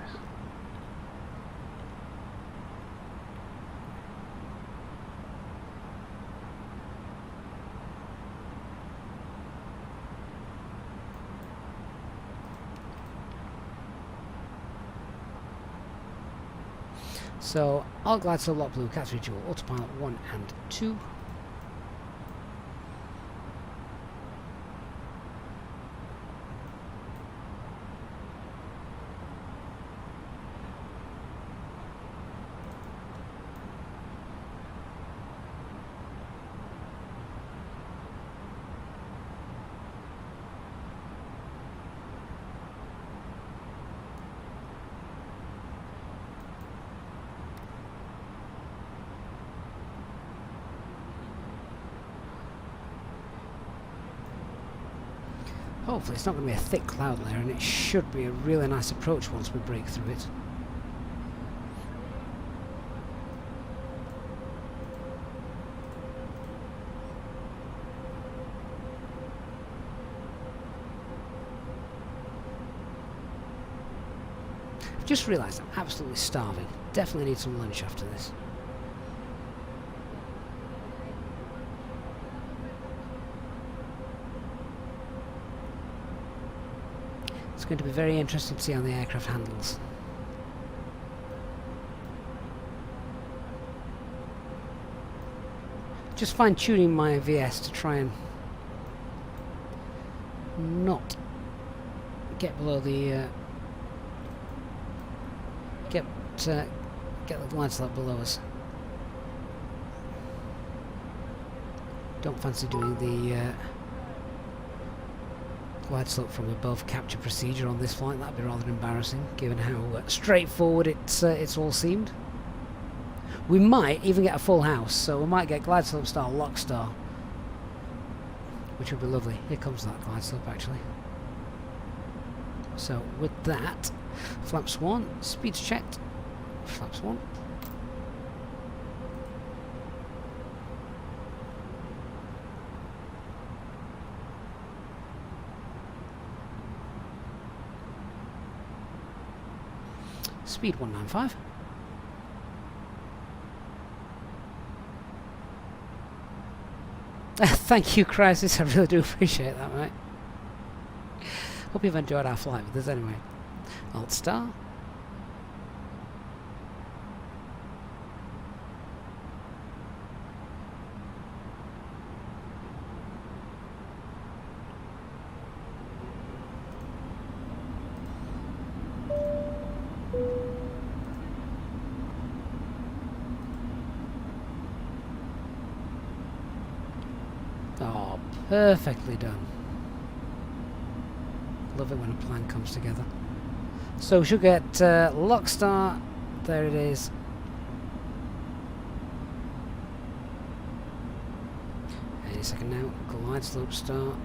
So, all glide slope lock blue, cat 3 dual, autopilot 1 and 2. Hopefully it's not going to be a thick cloud layer, and it should be a really nice approach once we break through it. I've just realised I'm absolutely starving. Definitely need some lunch after this. It's going to be very interesting to see how the aircraft handles. Just fine-tuning my VS to try and not get below the get the glide slope below us. Don't fancy doing the glide slope from above capture procedure on this flight. That'd be rather embarrassing, given how straightforward it's all seemed. We might even get a full house, so we might get glide slope star, lock star, which would be lovely. Here comes that glide slope actually. So with that, flaps 1, speed's checked, flaps 1. Speed 195. Thank you, Crisis. I really do appreciate that, mate. Hope you've enjoyed our flight with us anyway. Alt star. Oh, perfectly done. Love it when a plan comes together. So we should get lock star. There it is. Any second now. Glide slope start.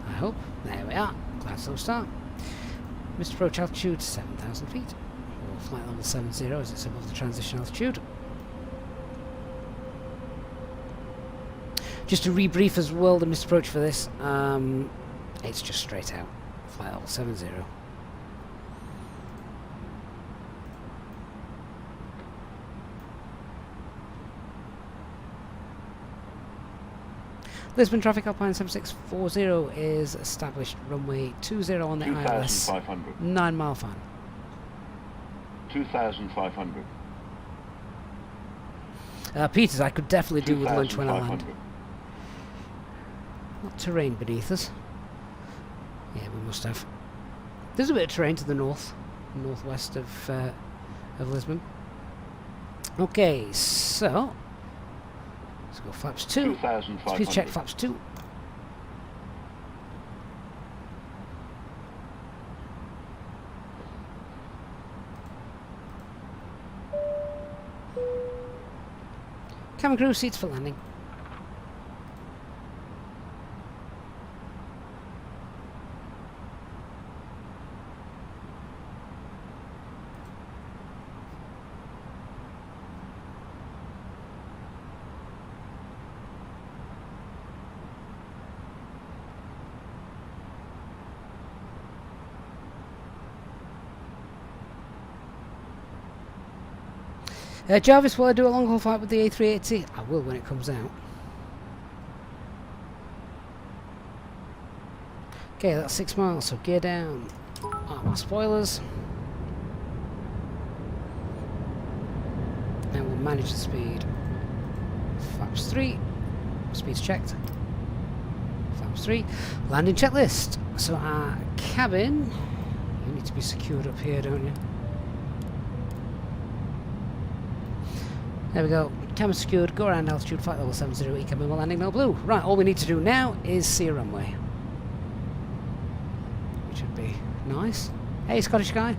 I hope. There we are. Glide slope start. Missed approach altitude 7,000 feet. Or flight level 70 as it's above the transition altitude. Just to rebrief as well, the missed approach for this, it's just straight out. Flight level 70. Lisbon traffic Alpine 7640 is established runway 20 on the ILS. 2,500. 9 mile final. 2,500. Peters, I could definitely do with lunch when I land. 2,500. Not terrain beneath us. Yeah, we must have. There's a bit of terrain to the northwest of Lisbon. Okay, so let's go flaps 2. 2,500. Speed check flaps 2. Cabin crew, seats for landing. Jarvis, will I do a long haul flight with the A380? I will when it comes out. Okay, that's 6 miles, so gear down. My spoilers. And we'll manage the speed. Flaps 3. Speed's checked. Flaps 3. Landing checklist. So our cabin... You need to be secured up here, don't you? There we go. Cabin secured. Go around altitude. Flight level 70. Cabin will landing no blue. Right, all we need to do now is see a runway. Which would be nice. Hey, Scottish guy.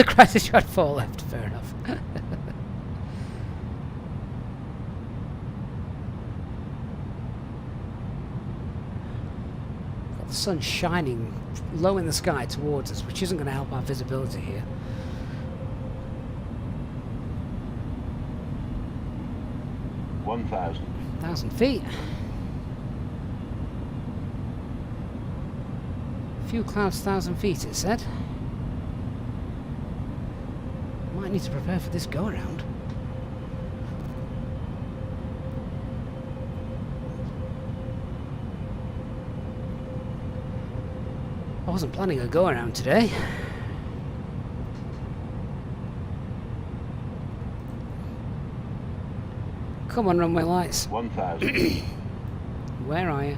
Crisis shot 4 left. Fair enough. Got the sun shining low in the sky towards us, which isn't going to help our visibility here. 1,000 feet. Few clouds, 1,000 feet, it said. Might need to prepare for this go-around. I wasn't planning a go-around today. Come on, runway lights. 1,000. Where are you?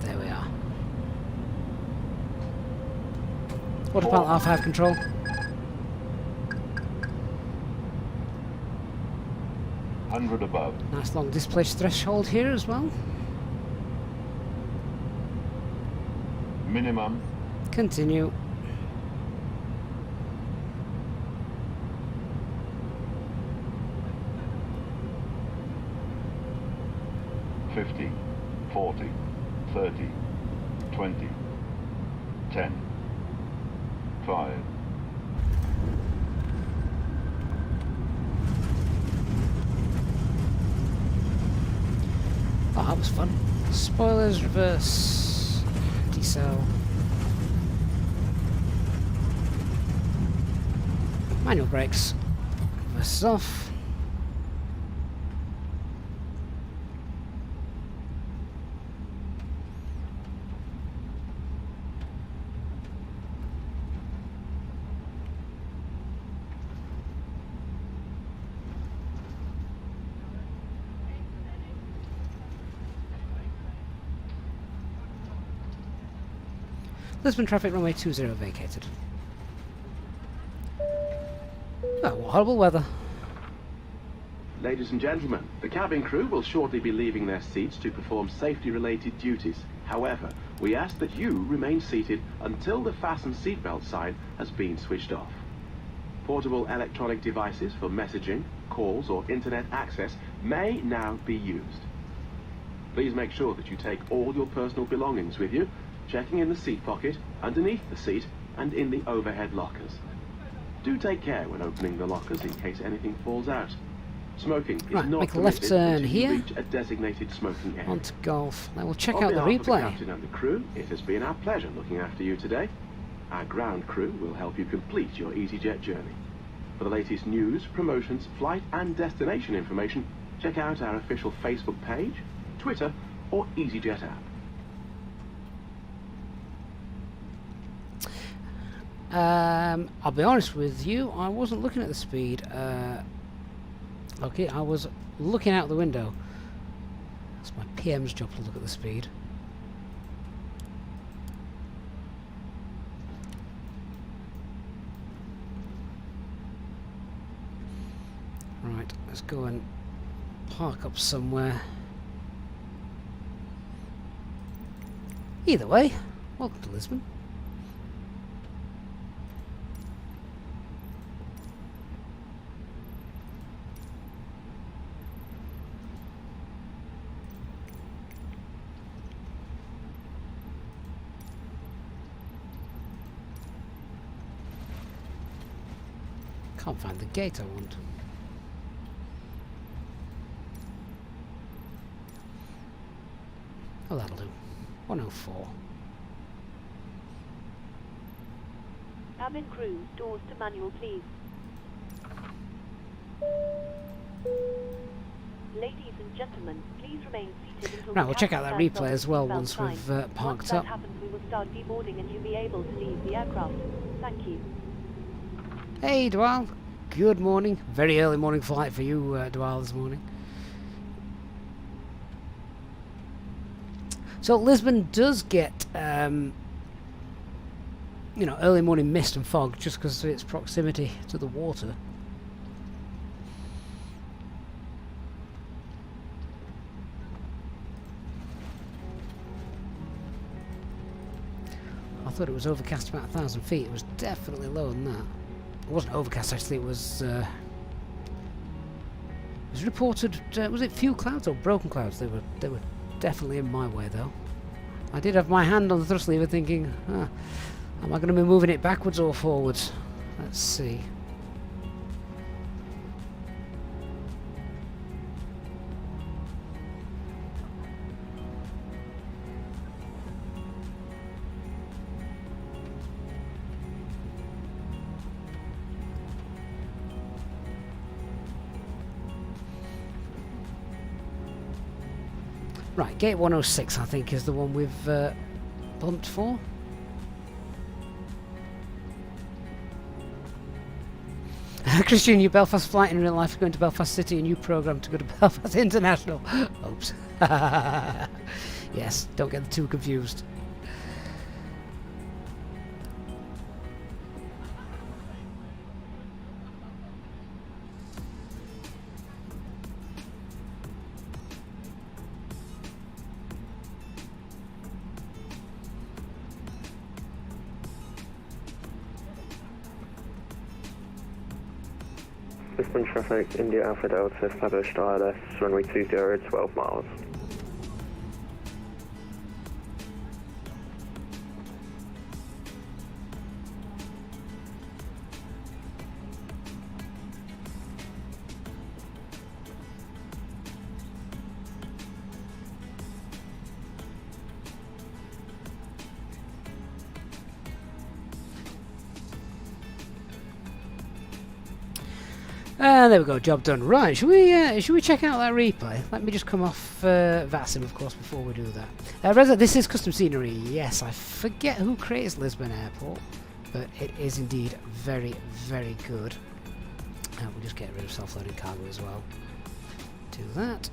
There we are. Autopilot R5 control. Above. Nice long displaced threshold here as well. Minimum. Continue. $50, $40, $30, $20, $10, $5. Oh, that was fun. Spoilers, reverse, decel. Manual brakes. Reverse off. Lisbon traffic runway 20 vacated. Oh, what horrible weather. Ladies and gentlemen, the cabin crew will shortly be leaving their seats to perform safety-related duties. However, we ask that you remain seated until the fasten seatbelt sign has been switched off. Portable electronic devices for messaging, calls or internet access may now be used. Please make sure that you take all your personal belongings with you, checking in the seat pocket, underneath the seat, and in the overhead lockers. Do take care when opening the lockers in case anything falls out. Smoking is Right, not make a left permitted turn until you here. reach a designated smoking area. On to golf. Now we'll check On out the behalf of the replay. captain and the crew, it has been our pleasure looking after you today. Our ground crew will help you complete your Easyjet journey. For the latest news, promotions, flight and destination information, check out our official Facebook page, Twitter or Easyjet app. I'll be honest with you, I wasn't looking at the speed. Okay, I was looking out the window. It's my PM's job to look at the speed. Right, let's go and park up somewhere. Either way, welcome to Lisbon. Can't find the gate I want. that'll do. 104. Cabin crew, doors to manual, please. Ladies and gentlemen, please remain seated until Right, the we'll check out that captain replay turns as well on the once seatbelt we've sign. parked Once up. that happens, we will start deboarding and you'll be able to leave the aircraft. Thank you. Hey, Dwal. Good morning. Very early morning flight for you, Dwal, this morning. So Lisbon does get, you know, early morning mist and fog just because of its proximity to the water. I thought it was overcast about 1,000 feet. It was definitely lower than that. It wasn't overcast actually. It was reported. Was it few clouds or broken clouds? They were definitely in my way though. I did have my hand on the thrust lever, thinking, am I going to be moving it backwards or forwards? Let's see. Right, gate 106 I think is the one we've bumped for. Christian, your Belfast flight in real life is going to Belfast City, a new programme to go to Belfast International. Oops. Yes, don't get the two confused. Lisbon traffic, India Alpha Delta, established ILS, runway 20, 12 miles. There we go, job done. Right, should we check out that replay? Let me just come off VATSIM, of course, before we do that. Reza, this is custom scenery. Yes, I forget who creates Lisbon Airport, but it is indeed very, very good. We'll just get rid of self-loading cargo as well. Do that.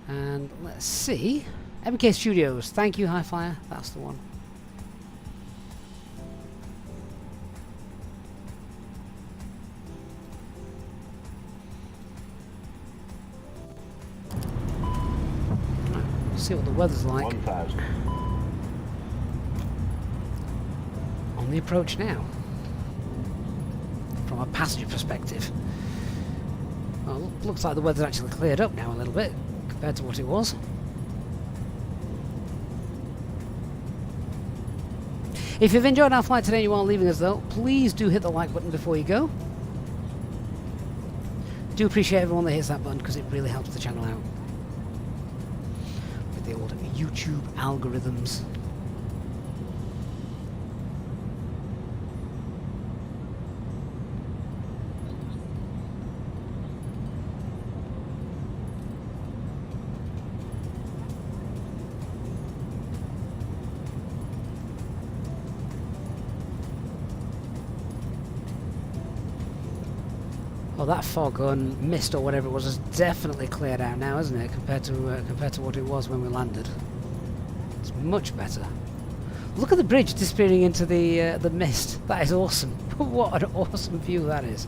And let's see. MK Studios, thank you, High Flyer. That's the one. See what the weather's like 1,000. on the approach now from a passenger perspective. Well, looks like the weather's actually cleared up now a little bit compared to what it was. If you've enjoyed our flight today and you are leaving us though, please do hit the like button before you go. Do appreciate everyone that hits that button because it really helps the channel out. The old YouTube algorithms. Oh, that fog and mist or whatever it was has definitely cleared out now, isn't it? Compared to what it was when we landed. It's much better. Look at the bridge disappearing into the mist. That is awesome. What an awesome view that is.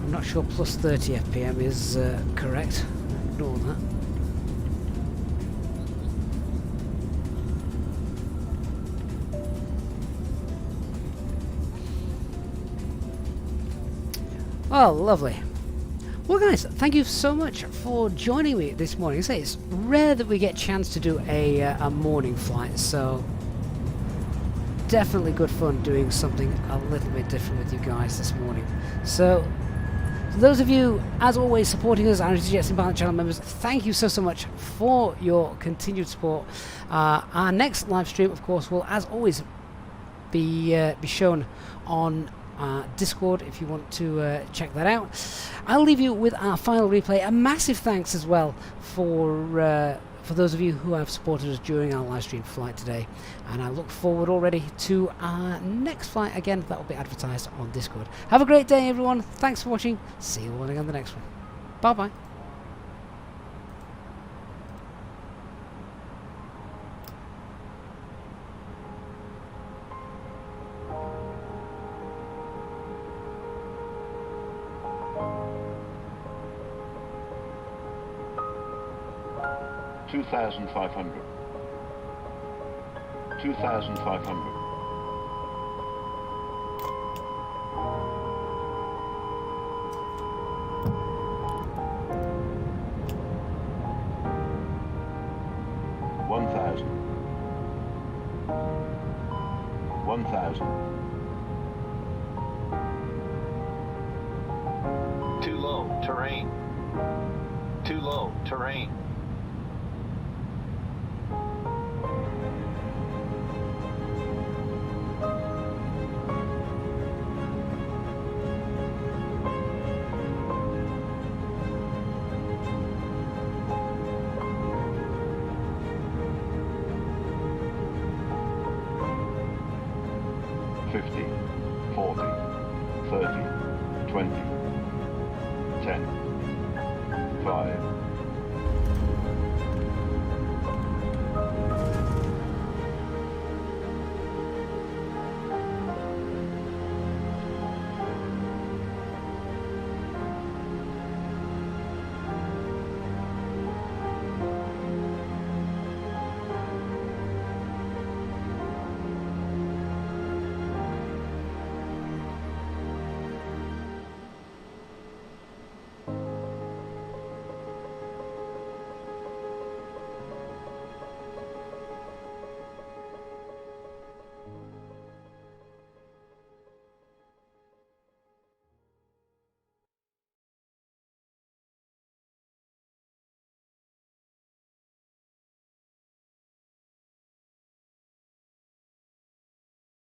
I'm not sure plus 30 FPM is correct. Ignore that. Oh, lovely. Well, guys, thank you so much for joining me this morning. I say it's rare that we get a chance to do a morning flight, so definitely good fun doing something a little bit different with you guys this morning. So, to those of you, as always, supporting us, our Easyjet Simple channel members, thank you so much for your continued support. Our next live stream, of course, will, as always, be shown on Discord if you want to check that out. I'll leave you with our final replay. A massive thanks as well for those of you who have supported us during our live stream flight today, and I look forward already to our next flight. Again, that will be advertised on Discord. Have a great day, everyone. Thanks for watching. See you all again on the next one. Bye bye. Two 2,500. 2,500. 1,000. 1,000. Too low, terrain. Too low, terrain. 50, 40, 30, 20, 10.